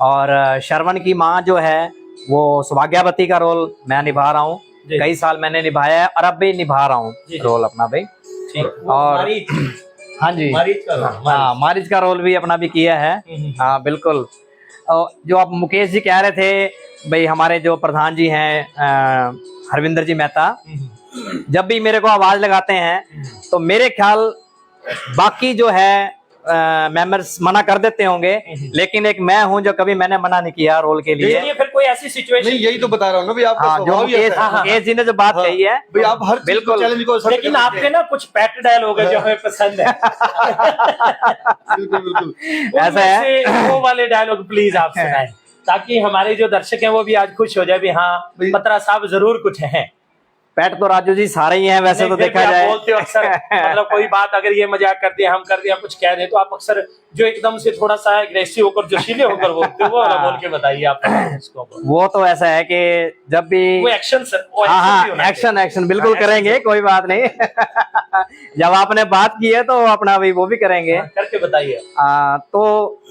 और श्रवण की माँ जो है वो सौभाग्यवती का रोल मैं निभा रहा हूँ। जी। कई साल मैंने निभाया है और अब भी निभा रहा हूँ जी, जी। रोल अपना भाई। ठीक। और मारीच हाँ जी, मारीच का रोल। हाँ, मारिच का रोल भी अपना भी किया है। हाँ बिल्कुल। और जो आप मुकेश जी कह रहे थे भाई, हमारे जो प्रधान जी हैं हरविंदर जी मेहता, जब भी मेरे को आवाज लगाते हैं तो मेरे ख्याल बाकी जो है मेंबर्स मना कर देते होंगे, लेकिन एक मैं हूं जो कभी मैंने मना नहीं किया रोल के लिए। चलिए फिर कोई ऐसी सिचुएशन, नहीं, यही तो बता रहा हूँ ना भाई, आपका हाँ, जो स्वभाव ही मुकेश ऐसा है। मुकेश जी ने जो बात कही है, भाई आप हर चीज को बिल्कुल। चैलेंज को accept लेकिन करते आपके हैं। ना कुछ पैट डायलॉग है जो हमें पसंद है। बिल्कुल बिल्कुल। ऐसा है। उनमें से वो वाले डायलॉग प्लीज आप सुनाएं, ताकि हमारे जो दर्शक हैं वो भी आज खुश हो जाए भी हाँ भाई- मत्रा साहब जरूर कुछ है। पैट तो राजू जी सारे ही हैं वैसे नहीं, तो फिर देखा भी आप जाए। बोलते हो अक्सर, मतलब कोई बात अगर ये मजाक कर दिया, हम कर दिया, कुछ कह दे, तो आप अक्सर जो एकदम से थोड़ा सा एग्रेसिव होकर जोशीले होकर बोलते हो, वो वाला बोल के बताइए आप इसको। वो तो ऐसा है कि जब भी वो एक्शन सर, वो हाँ action भी होना हाँ, एक्शन एक्शन बिल्कुल हाँ, करेंगे, action कोई बात नहीं। जब आपने बात की है तो अपना भी वो भी करेंगे। चाहिए। करके बताइए। तो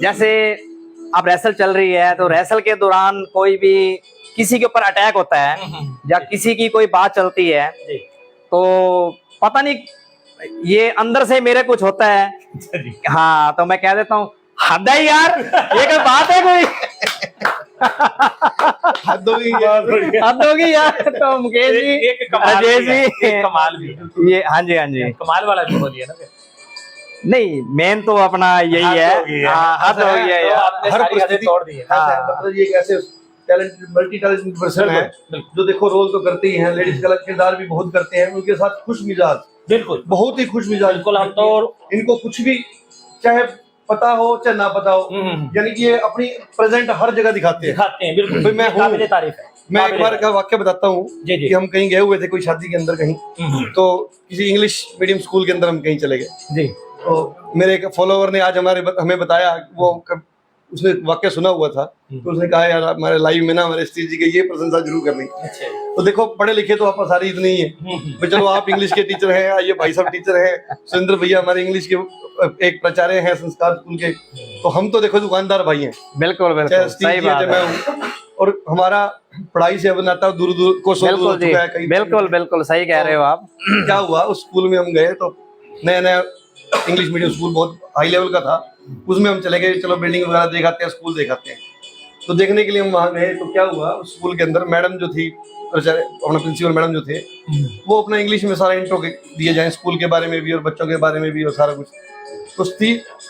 जैसे अब रेसल चल रही है, तो रेसल के दौरान कोई भी किसी के ऊपर अटैक होता है या किसी की कोई बात चलती है, जी। तो पता नहीं ये अंदर से मेरे कुछ होता है, हाँ, तो मैं कह देता हूँ हद है यार, ये कोई बात है कोई? हद होगी यार। हद होगी यार। तो मुकेश जी, एक कमाल अजय भी है, जी, एक कमाल भी है। ये हाँ जी, हाँ जी, कमाल वाला भी बोलिए ना फिर। नहीं मेन तो अपना यही हद है, हो गई है। हाँ, हद हो गई है तो यार। आपने हर सारी हदें परिस्थिति तोड़ दी है। हाँ, मतलब ये एक ऐसे टैलेंटेड मल्टी टैलेंटेड पर्सन है जो देखो रोल तो करते ही हैं, लेडीज का किरदार भी बहुत करते हैं, उनके साथ खुश मिजाज, बिल्कुल बहुत ही खुश मिजाज। बिल्कुल, हम तो इनको कुछ भी चाहे पता हो चाहे ना पता हो, यानी कि ये अपनी प्रेजेंट हर जगह दिखाते हैं। दिखाते हैं, बिल्कुल। भाई मैं हूँ। काबिले तारीफ है। मैं एक काबिले बार का वाक्य बताता हूँ जी, जी। कि हम कहीं गए हुए थे कोई शादी के अंदर कहीं, तो किसी इंग्लिश मीडियम स्कूल के अंदर हम कहीं चले गए। जी तो मेरे एक फॉलोवर ने आज हमें बताया, उसने वाक्य सुना हुआ था, तो उसने कहा यार हमारे लाइव में ना हमारे स्टीव जी की ये प्रशंसा जरूर करनी। अच्छा तो देखो पढ़े लिखे तो आप सारी इतने ही है, भाई चलो आप इंग्लिश के टीचर हैं, ये भाई साहब टीचर हैं, सुरेंद्र भैया हमारे इंग्लिश के एक प्राचार्य हैं संस्कार स्कूल के, तो हम तो देखो दुकानदार भाई हैं, बिल्कुल चाहे बिल्कुल स्टीव सही जी है, बात चाहे है। मैं हूँ, और हमारा पढ़ाई से अब नाता दूर दूर को सौ दूर हो बिल्कुल जी, चुका है कहीं। बिल्कुल बिल्कुल सही कह रहे हो आप। क्या हुआ, उस स्कूल में हम गए तो नया नया इंग्लिश मीडियम स्कूल बहुत हाई लेवल का था, उसमें हम चले गए, चलो बिल्डिंग वगैरह दिखाते हैं, स्कूल दिखाते हैं। तो देखने के लिए हम वहाँ गए, तो क्या हुआ उस स्कूल के अंदर मैडम जो थी, अपना प्रिंसिपल मैडम जो थे, वो अपना इंग्लिश में सारा इंट्रो दिए जाए स्कूल के बारे में भी और बच्चों के बारे में भी और सारा कुछ। तो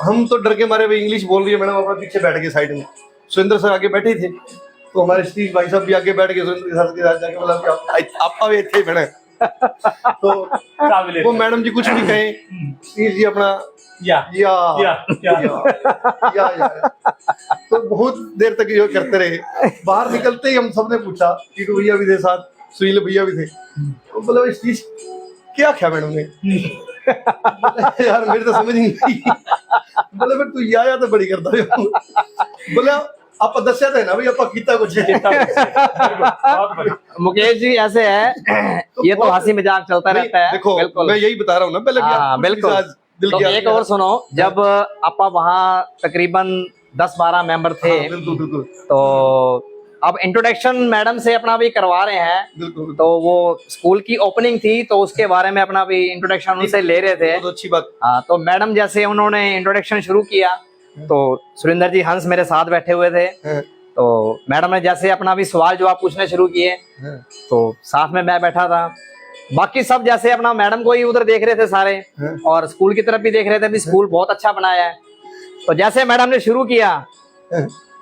हम तो डर के मारे भाई इंग्लिश बोल रही है मैडम, अपना पीछे बैठ गए साइड में, सुरेंद्र सर आगे बैठे थे, तो हमारे स्टीव भाई साहब भी आगे बैठ गए सुरेंद्र के साथ जाके, बोला आप भी इतने ही बने। तो काबिले वो मैडम जी कुछ भी कहें, स्टीव जी अपना या या या या। तो बहुत देर तक ये करते रहे। बाहर निकलते ही हम सबने पूछा, टीटू भैया भी थे साथ, सुनील भैया भी थे, तो बोला इस चीज क्या क्या मैडम ने? बोले, यार मेरी तो समझ नहीं आई। बोले फिर तू या तो बड़ी करता है। बोला आप दस्या थे ना भाई, आप कीता कुछ मुकेश जी ऐसे है, ये तो हंसी मजाक चलता रहता है। देखो बिल्कुल मैं यही बता रहा हूँ ना पहले, हाँ, बिल्कुल। तो एक और सुनो, जब आपा वहाँ तकरीबन 10-12 मेंबर थे, बिल्कुल बिल्कुल तो अब इंट्रोडक्शन मैडम से अपना भी करवा रहे हैं, बिल्कुल, तो वो स्कूल की ओपनिंग थी, तो उसके बारे में अपना भी इंट्रोडक्शन उनसे ले रहे थे। बहुत अच्छी बात। हाँ, तो मैडम जैसे उन्होंने इंट्रोडक्शन शुरू किया, तो सुरेंद्र जी हंस मेरे साथ बैठे हुए थे, तो मैडम ने जैसे अपना भी सवाल जवाब पूछने शुरू किए, तो साथ में मैं बैठा था, बाकी सब जैसे अपना मैडम को ही उधर देख रहे थे सारे, और स्कूल की तरफ भी देख रहे थे, भी स्कूल बहुत अच्छा बनाया है। तो जैसे मैडम ने शुरू किया,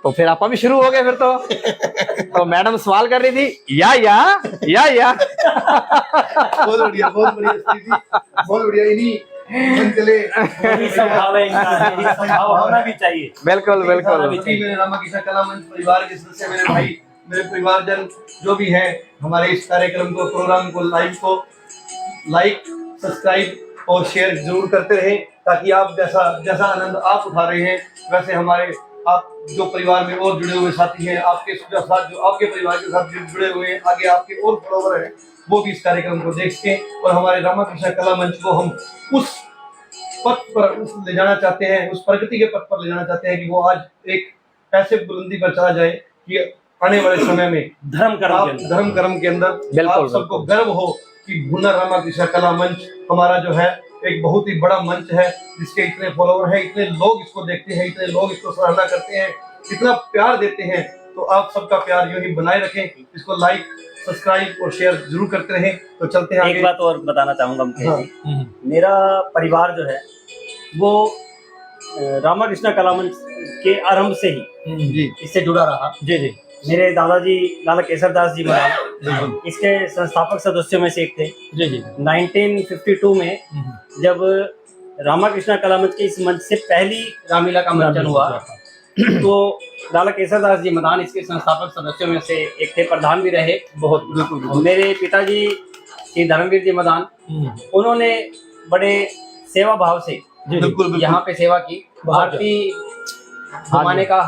तो फिर आपा भी शुरू हो गए फिर तो मैडम सवाल कर रही थी, या बहुत बढ़िया, बहुत बढ़िया, बहुत बढ़िया। इन्हीं चले यही स्वभाव है इनका, यही स्वभाव होना भी चाहिए। बिल्कुल बिल्कुल। मेरे रामाकृष्ण कला मंच परिवार के सदस्य, मेरे भाई, मेरे परिवारजन जो भी हैं, हमारे इस कार्यक्रम को, प्रोग्राम को, लाइव को लाइक, सब्सक्राइब और शेयर जरूर करते रहें, ताकि आप जैसा आनंद आप उठा रहे हैं, वैसे हमारे आप जो परिवार में और जुड़े हुए साथी हैं, आपके साथ जो आपके परिवार के साथ जुड़े हुए हैं, आगे आपके और फॉलोवर हैं, वो भी इस कार्यक्रम को देख सकें, और हमारे रामाकृष्ण कला मंच को हम उस पथ पर ले जाना चाहते हैं, उस प्रगति के पथ पर ले जाना चाहते हैं कि वो आज एक ऐसे बुलंदी पर चला जाए कि आने वाले समय में धर्म कर्म के अंदर आप सबको गर्व हो कि भुन्ना रामाकृष्ण कला मंच हमारा जो है एक बहुत ही बड़ा मंच है, जिसके इतने फॉलोवर हैं, इतने लोग इसको देखते हैं, इतने लोग इसको सराहना करते हैं, इतना प्यार देते हैं। तो आप सबका प्यार यूं ही बनाए रखें, इसको लाइक, सब्सक्राइब और शेयर जरूर करते रहें। तो चलते हैं आगे। एक बात और बताना चाहूंगा मुकेश जी, मेरा परिवार जो है वो रामाकृष्ण कला मंच के आरंभ से ही इससे जुड़ा रहा। जी जी। मेरे दादाजी लाला केसर दास जी महाराज इसके संस्थापक सदस्यों में से एक थे। जी जी। 1952 में जब रामाकृष्ण कला मंच के इस मंच से पहली रामलीला का मंचन हुआ, तो लाला केसर दास जी मदान इसके संस्थापक सदस्यों में से एक थे, प्रधान भी रहे बहुत। मेरे पिताजी श्री धर्मवीर जी मदान, उन्होंने बड़े सेवा भाव से यहाँ पे सेवा की। आरती घुमाने का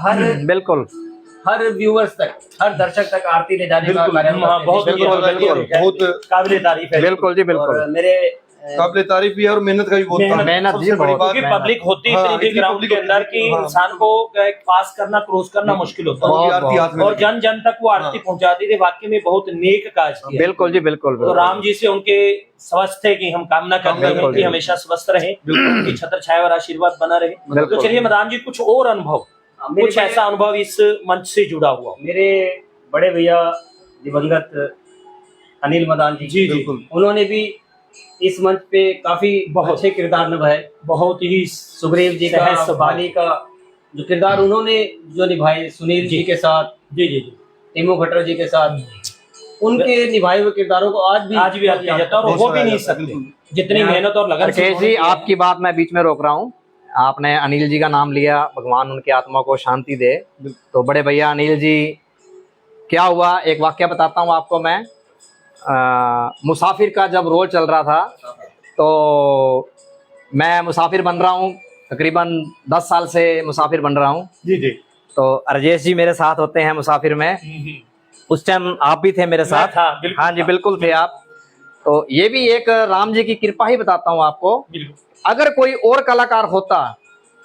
हर व्यूअर्स तक, हर दर्शक तक आरती ले जाने का कार्य बहुत काबिले तारीफ है। बिल्कुल जी बिल्कुल। और मेरे काबिल तारीफ भी है और मेहनत का भी बहुत काम है। मेहनत सबसे जी, बड़ी बहुत क्योंकि मेहनत। पब्लिक होती हाँ, इतनी थी इतनी ग्राउंड public के होती अंदर थी, कि हाँ, इंसान को पास करना, क्रॉस करना मुश्किल होता और है। भी आरती हाथ में और लगी। जन जन तक वो आरती हाँ। पहुंचाती थी। वाकई में बहुत नेक काज किया। बिल्कुल जी, बिल्कुल तो बिल्कुल। राम जी से उनके स्वस्थ थे कि हम कामना करते हैं बिल्कुल कि जी। हमेशा स्वस्थ रहे, उनकी छत्र छाया और आशीर्वाद बना रहे। तो बिल्कुल। चलिए मदान जी, कुछ और अनुभव, मेरे कुछ ऐसा अनुभव इस मंच से जुड़ा हुआ। मेरे बड़े भैया दिवंगत अनिल मदान जी, जी जी, बिल्कुल। उन्होंने भी इस मंच पे काफी बहुत। अच्छे किरदार निभाए। बहुत ही सुग्रीव जी का, सहज स्वभाव। बाली का जो किरदार उन्होंने जो निभाए, सुनील जी। जी के साथ, जी जी जी, टीमू खट्टर जी के साथ, उनके निभाए हुए किरदारों को आज भी आज भी याद किया जाता है और बहुत वो भी सराहा नहीं जाता है, सकते बिल्कुल। जितनी मैं- मेहनत और लगन से राकेश उन्होंने जी, किया है। आपकी बात मैं बीच में रोक रहा हूँ। आपने अनिल जी का नाम लिया, भगवान उनकी आत्मा को शांति दे। तो बड़े भैया अनिल जी, क्या हुआ, एक वाक्य बताता हूँ आपको मैं। मुसाफिर का जब रोल चल रहा था तो मैं मुसाफिर बन रहा हूँ, तकरीबन 10 साल से मुसाफिर बन रहा हूँ। जी जी, तो राजेश जी मेरे साथ होते हैं मुसाफिर में। उस टाइम आप भी थे मेरे साथ। था, बिल्कुल हाँ जी, था। बिल्कुल थे आप। तो ये भी एक राम जी की कृपा ही बताता हूँ आपको। बिल्कुल। अगर कोई और कलाकार होता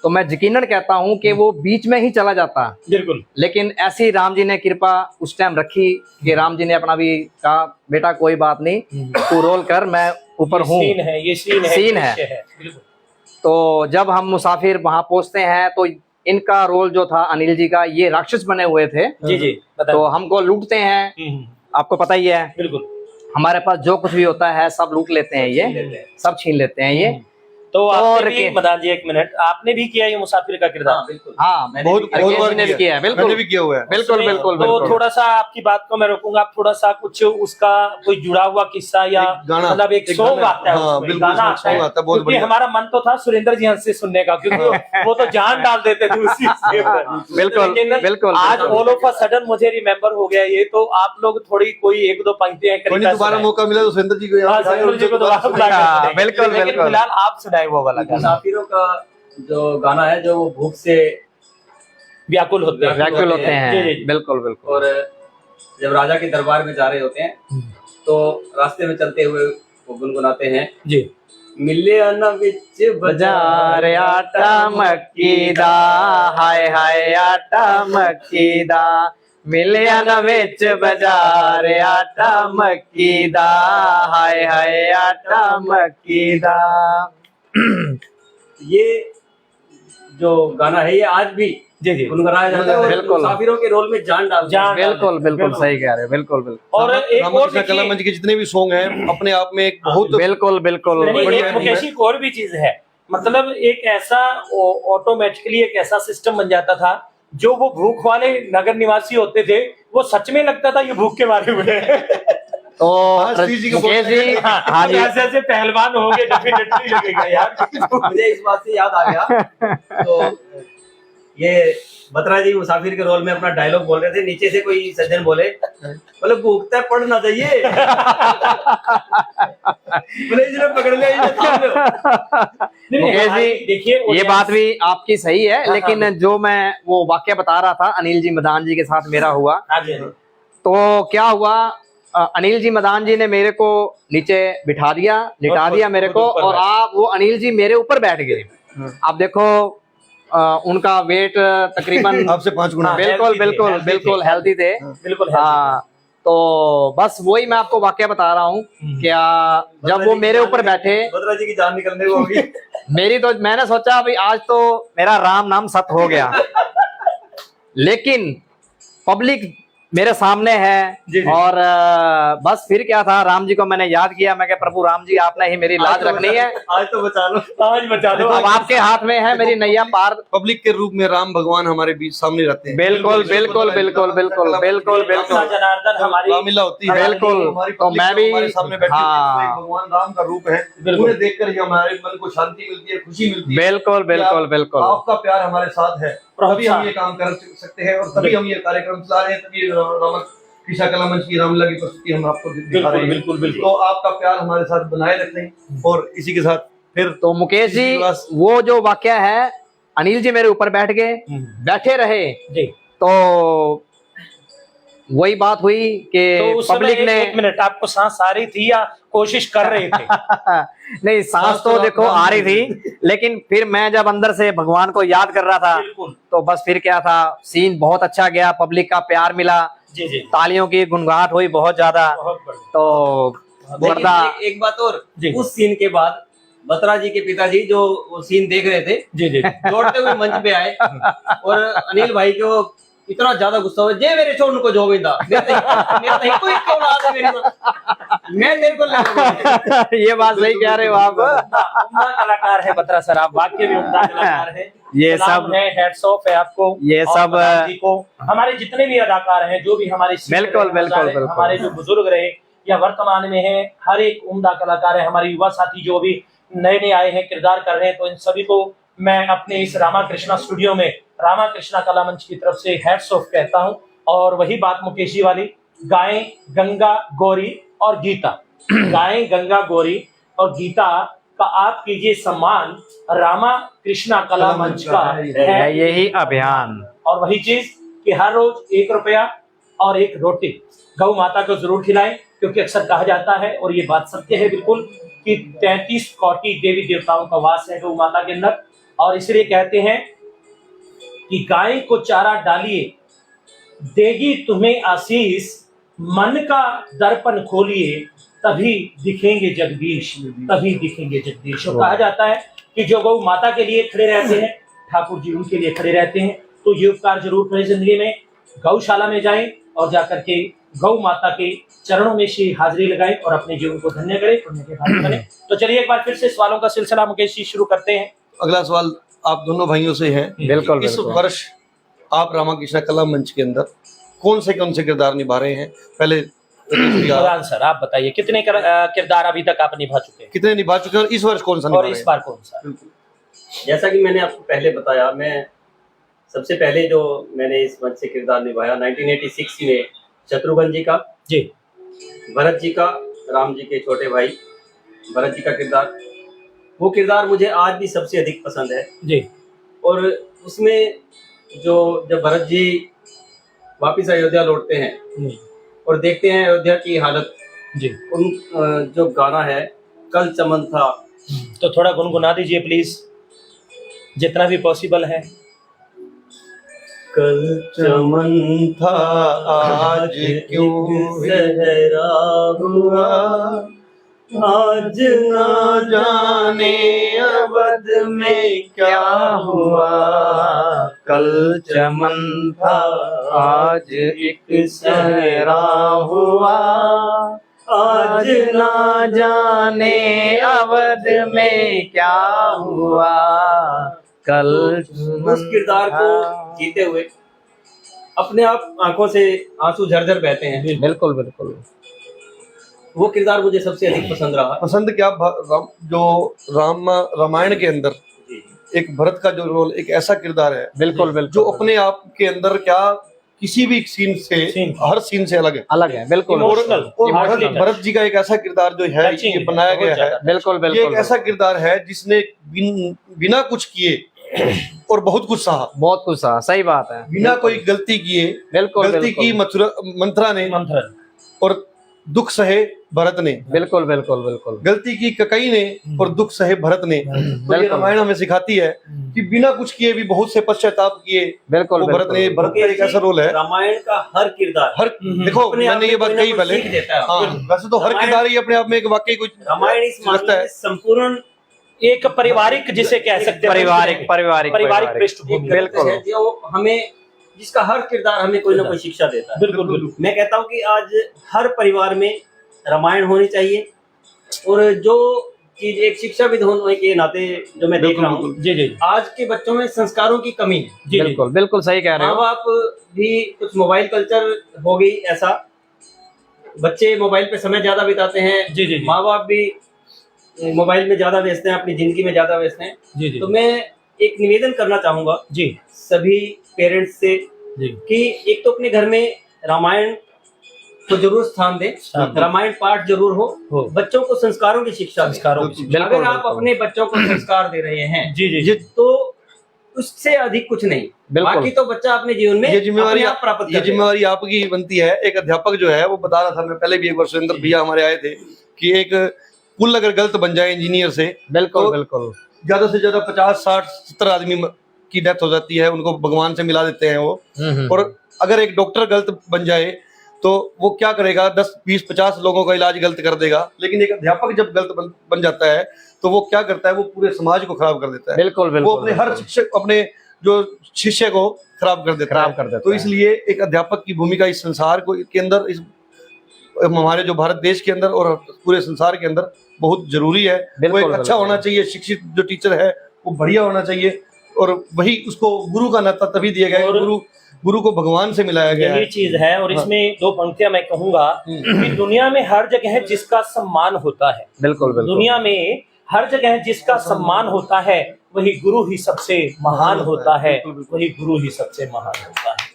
तो मैं यकीनन कहता हूँ कि वो बीच में ही चला जाता, बिल्कुल लेकिन ऐसी राम जी ने कृपा उस टाइम रखी कि राम जी ने अपना भी कहा, बेटा कोई बात नहीं, तू रोल कर, मैं ऊपर हूँ। सीन है, ये सीन है, सीन है। दृश्य बिल्कुल। तो जब हम मुसाफिर वहां पहुंचते हैं तो इनका रोल जो था अनिल जी का, ये राक्षस बने हुए थे। जी जी, बताइए। तो हमको लूटते हैं, आपको पता ही है, बिल्कुल। हमारे पास जो कुछ भी होता है सब लूट लेते हैं, ये सब छीन लेते हैं ये। तो और आपने भी, मदान जी एक मिनट, आपने भी किया ये मुसाफिर का किरदार? हाँ, बिल्कुल। हाँ, बहुत राकेश बार जी ने भी किया है, बिल्कुल मैंने भी किया हुआ है। बिल्कुल उसमें बिल्कुल तो बिल्कुल। थोड़ा सा आपकी बात को मैं रोकूंगा, आप थोड़ा सा कुछ उसका कोई जुड़ा हुआ किस्सा या एक गाना, मतलब एक एक सॉन्ग गाना, आता है, हाँ, उसमें बिल्कुल, गाना उसमें आता है, सॉन्ग आता है, बहुत क्योंकि बढ़िया। हमारा मन तो था सुरेंद्र जी हंस से सुनने का, क्योंकि वो तो जान डाल देते थे उसी के ऊपर। बिल्कुल, लेकिन बिल्कुल, आज बिल्कुल। ऑल ऑफ अ सडन मुझे रिमेम्बर हो गया ये, तो आप लोग थोड़ी कोई एक दो पंक्तियां कोई कविता नहीं, दोबारा सुनाएं। मौका मिला तो सुरेंद्र जी को यहाँ हाँ, बिठाएं सुरेंद्र जी को और दोबारा उनसे बुला के हाँ, सुनाएंगे। बिल्कुल, लेकिन बिल्कुल। फिलहाल आप सुनाए वो वाला गाना। मुसाफिरों का जो गाना है, जो वो भूख से व्याकुल होते हैं। व्याकुल होते जी, हैं, जी। बिल्कुल बिल्कुल। और जब राजा के दरबार में जा रहे होते हैं तो रास्ते में चलते हुए वो गुनगुनाते हैं, जी, मिले अन विच बाजार आटा मक्की दा, हाय हाय आटा मक्की दा, मिलिया न विच बाजार आटा मक्की दा, हाय हाय आटा मक्की दा। ये जो गाना है, ये आज भी जी जी। गुनगुनाया जाता है और बिल्कुल। मुसाफिरों के रोल में जान डालता है। जान बिल्कुल बिल्कुल सही कह रहे हो, बिल्कुल बिल्कुल। और एक और रामकृष्ण देखिए, कला मंच के जितने भी सॉन्ग हैं अपने आप में एक बहुत बिल्कुल बिल्कुल नहीं, बढ़िया एक है। मुकेश एक और भी चीज है, मतलब एक ऐसा ऑटोमेटिकली एक ऐसा सिस्टम बन जाता था, जो वो भूख वाले नगर निवासी होते थे वो सच में लगता था ये भूख के मारे हुए हैं। तो हाँ, श्री जी को मुकेश जी, बोलते हैं। हाँ जी, ऐसे ऐसे पहलवान होंगे, डेफिनेटली लगेगा यार। मुझे इस बात से याद आ गया, तो ये बत्रा जी मुसाफिर के रोल में अपना डायलॉग बोल रहे थे, नीचे से कोई सज्जन बोले, बोले भूखता है पढ़ना चाहिए। बोले इसने पकड़ लिया, इसने थाम लो। नहीं, मुकेश हमारी- जी, देखिए ये audience- बात भी आपकी सही है, हाँ, लेकिन हाँ। जो मैं वो वाक्य बता रहा था अनिल जी मदान जी के साथ मेरा हुआ, हाँ जी, हाँ जी। तो क्या हुआ, अनिल जी मदान जी ने मेरे को नीचे बिठा दिया, लिटा और दिया मेरे खुद को, ऊपर और बैठ। आप वो अनिल जी मेरे ऊपर बैठ गए। आप देखो उनका वेट तकरीबन आपसे 5 गुना हाँ, बिल्कुल healthy थे, बिल्कुल healthy बिल्कुल थे। हेल्दी थे। बिल्कुल हाँ, तो बस वही मैं आपको वाक्य बता रहा हूँ, क्या जब वो मेरे ऊपर बैठे, बत्रा जी की जान निकलने को होगी। मेरी तो मैंने सोचा अभी आज तो मेरा राम नाम सत हो गया, लेकिन पब्लिक मेरे सामने है। जी, जी। और बस फिर क्या था, राम जी को मैंने याद किया, मैं कहा प्रभु राम जी आपने ही मेरी लाज रखनी है, आज तो बचा लो। आज बचा दो। अब आपके हाथ में है मेरी नैया पार। पब्लिक के रूप में राम भगवान हमारे बीच सामने रहते हैं। बिल्कुल बिल्कुल बिल्कुल बिल्कुल बिल्कुल राम बिल्कुल जनार्दन हमारी रामलीला होती है, बिल्कुल। हमारी तो public मैं जो भी- हमारे सामने बैठी होती है, हाँ। तो एक भगवान राम का रूप है, बिल्कुल। उन्हें देखकर ही हमारे मन को शांति मिलती है, खुशी मिलती है। बिल्कुल बिल्कुल बिल्कुल। आपका प्यार हमारे साथ है, तभी हम ये काम कर सकते हैं और तभी हम ये कार्यक्रम चला रहे हैं, तभी कृष्णा कला मंच की रामलीला की प्रस्तुति हम आपको दिखा रहे हैं। बिल्कुल बिल्कुल। तो आपका प्यार हमारे साथ बनाए रखें, और इसी के साथ फिर तो मुकेश जी, बस। वो जो वाक्य है, अनिल जी मेरे ऊपर बैठ गए, बैठे रहे, जी, तो वही बात हुई कि तो उस समय पब्लिक ने एक मिनट, आपको सांस आ रही थी या कोशिश कर रहे थे? नहीं, सांस तो देखो आ रही थी, लेकिन फिर मैं जब अंदर से भगवान को याद कर रहा था बिल्कुल। तो बस फिर क्या था, सीन बहुत अच्छा गया, पब्लिक का प्यार मिला, जी जी, तालियों की गुनगुनाहट हुई बहुत ज्यादा। बहुत बढ़िया। तो लेकिन पर्दा एक बात और, जी। उस सीन के बाद बत्रा जी के पिताजी जो वो सीन देख रहे थे, जी जी, दौड़ते हुए मंच पे आए और अनिल भाई को इतना ज्यादा गुस्सा हुआ, जे मेरे छोड़ को जो बिंदा मेरा नहीं कोई क्यों ना आते मेरे साथ, मैं तेरे को लगा ये बात सही कह रहे हो आप। उम्दा कलाकार है बत्रा सर, आप वाकई में उम्दा कलाकार है। ये सलाम सब है, हैट्स ऑफ है आपको, ये और सब प्रधान जी को, हमारे जितने भी अदाकार हैं, जो भी हमारे सीनियर बिल्कुल, रहे, बिल्कुल, हमारे- बिल्कुल। हमारे जो बुजुर्ग रहे या वर्तमान में है, हर एक उम्दा कलाकार है। हमारे युवा साथी जो भी नए नए आए हैं, किरदार कर रहे हैं, तो इन सभी को मैं अपने इस रामा कृष्णा स्टूडियो में रामा कृष्णा कला मंच की तरफ से हैट्स ऑफ कहता हूं। और वही बात मुकेश जी वाली, गायें गंगा गौरी और गीता, गायें गंगा गौरी और गीता का आप कीजिए सम्मान, रामा कृष्णा कला मंच का है यही अभियान। और वही चीज कि हर रोज 1 रुपया और 1 रोटी गौ माता को जरूर खिलाएं, क्योंकि अक्सर कहा जाता है और ये बात सत्य है बिल्कुल कि 33 कोटि देवी देवताओं का वास है गौ माता के अंदर। और इसलिए कहते हैं कि गाय को चारा डालिए, देगी तुम्हें आशीष, मन का दर्पण खोलिए, तभी दिखेंगे जगदीश, तभी दिखेंगे जगदीश। और कहा जाता है कि जो गौ माता के लिए खड़े रहते हैं, ठाकुर जी उनके लिए खड़े रहते हैं। तो ये उपकार जरूर करें जिंदगी में, गौशाला में जाएं और जाकर के गौ माता के चरणों में से हाजिरी लगाएं और अपने जीवन को धन्य करें, पुण्य के भागी बने। तो चलिए एक बार फिर से सवालों का सिलसिला मुकेश जी शुरू करते हैं। अगला सवाल आप दोनों भाइयों से है। बिल्कुल, इस बिल्कुल। वर्ष आप रामाकृष्ण कला मंच के अंदर कौन से किरदार निभा रहे हैं? पहले प्रधान सर आप बताइए, कितने किरदार अभी तक आप निभा चुके हैं कितने निभा चुके हैं और इस वर्ष कौन सा निभा और रहे इस हैं? बार कौन सा? जैसा कि मैंने आपको पहले बताया, मैं सबसे पहले जो मैंने इस मंच से किरदार निभाया 1986 में शत्रुघ्न जी का, जी भरत जी का, राम जी के छोटे भाई भरत जी का किरदार, वो किरदार मुझे आज भी सबसे अधिक पसंद है। जी और उसमें जब भरत जी वापिस अयोध्या लौटते हैं और देखते हैं अयोध्या की हालत, जी, उन जो गाना है कल चमन था, तो थोड़ा गुनगुना दीजिए प्लीज, जितना भी पॉसिबल है। कल चमन था आज क्यों सहरा हुआ, आज ना जाने अवध में क्या हुआ, कल चमन था आज एक सहरा हुआ, आज ना जाने अवध में क्या हुआ, कल उस किरदार को जीते हुए अपने आप आंखों से आंसू झरझर बहते हैं। बिल्कुल बिल्कुल। वो किरदार मुझे सबसे अधिक पसंद रहा। पसंद क्या जो रामायण के अंदर एक भरत का जो रोल, एक ऐसा किरदार है बिल्कुल बिल्कुल जो अपने आप के अंदर क्या किसी भी सीन से हर सीन से अलग है, अलग है। बिल्कुल और Emotional, भरत जी का एक ऐसा किरदार जो है Touching ये बनाया बहुत गया है, ज्यादा। बिल्कुल ये बिल्कुल। एक ऐसा किरदार है जिसने बिना कुछ किए और बहुत कुछ सहा, बहुत कुछ सहा, सही बात है। बिना कोई गलती किए, बिल्कुल गलती की मंथरा ने मंथन, और दुख सहे भरत ने, बिल्कुल बिल्कुल बिल्कुल। गलती की ककई ने और दुख सहे भरत ने। तो ये बिल्कुल। रामायण हमें सिखाती है कि बिना कुछ किए भी बहुत से पश्चाताप किए बिल्कुल वो भरत ने। भरत का एक ऐसा रोल है, रामायण का हर किरदार हर देखो अपने आप मैंने ये में बात कोई ना कही कोई पहले, सीख देता है। हाँ वैसे तो हर रामायण- किरदार ही अपने आप में एक वाकई कुछ रामायण इस लगता मामले है। में संपूर्ण एक पारिवारिक जिसे कह सकते हैं, पारिवारिक पारिवारिक पारिवारिक एक पृष्ठभूमि। बिल्कुल। है जो हमें, जिसका हर किरदार हमें कोई ना कोई शिक्षा देता है। बिल्कुल बिल्कुल। मैं कहता हूँ कि आज हर परिवार में रामायण होनी चाहिए, और जो चीज एक शिक्षाविद होने के नाते जो मैं देख रहा हूँ, जी जी आज के बच्चों में संस्कारों की कमी है। जी जी, बिल्कुल बिल्कुल सही कह रहे माँ हो। बाप भी कुछ मोबाइल कल्चर हो गई ऐसा, बच्चे मोबाइल पे समय ज्यादा बिताते हैं, जी जी, माँ बाप भी मोबाइल में ज्यादा व्यस्त हैं, अपनी जिंदगी में ज्यादा व्यस्त हैं। जी जी तो मैं एक निवेदन करना चाहूंगा जी सभी पेरेंट्स से जी, कि एक तो अपने घर में रामायण को जरूर स्थान दें, रामायण पाठ जरूर हो, बच्चों को संस्कारों की शिक्षा दें। संस्कारों की बिल्कुल, अगर आप बिल्कुल। अपने बच्चों को संस्कार दे रहे हैं जी जी जी, तो उससे अधिक कुछ नहीं। बिल्कुल। बाकी तो बच्चा अपने जीवन में ये जिम्मेवारी अपने आप प्राप्त ये कर लेगा। जिम्मेवारी आपकी बनती है। एक अध्यापक जो है वो बता रहा था, मैं पहले भी एक बार सुरेंद्र भैया हमारे आए थे, कि एक पुल अगर गलत बन जाए इंजीनियर से, बिल्कुल तो बिल्कुल ज्यादा से ज्यादा 50, 60, 70 आदमी की डेथ हो जाती है, उनको भगवान से मिला देते हैं वो। और अगर एक डॉक्टर गलत बन जाए तो वो क्या करेगा, 10, 20, 50 लोगों का इलाज गलत कर देगा। लेकिन एक अध्यापक जब गलत बन जाता है तो वो क्या करता है, वो पूरे समाज को खराब कर देता है। बिल्कुल बिल्कुल वो अपने हर शिक्षक, अपने जो शिष्य को खराब कर देता है। तो इसलिए एक अध्यापक की भूमिका इस संसार को के अंदर, इस हमारे जो भारत देश के अंदर और पूरे संसार के अंदर बहुत जरूरी है। वो एक अच्छा होना चाहिए, शिक्षित जो टीचर है वो बढ़िया होना चाहिए, और वही उसको गुरु का नाता तभी दिया गया है। गुरु को भगवान से मिलाया गया है। यही चीज है। और इसमें दो पंक्तियां मैं कहूंगा कि दुनिया में हर जगह है जिसका सम्मान होता है। बिल्कुल बिल्कुल दुनिया में हर जगह जिसका सम्मान होता है वही गुरु ही सबसे महान होता है, वही गुरु ही सबसे महान होता है।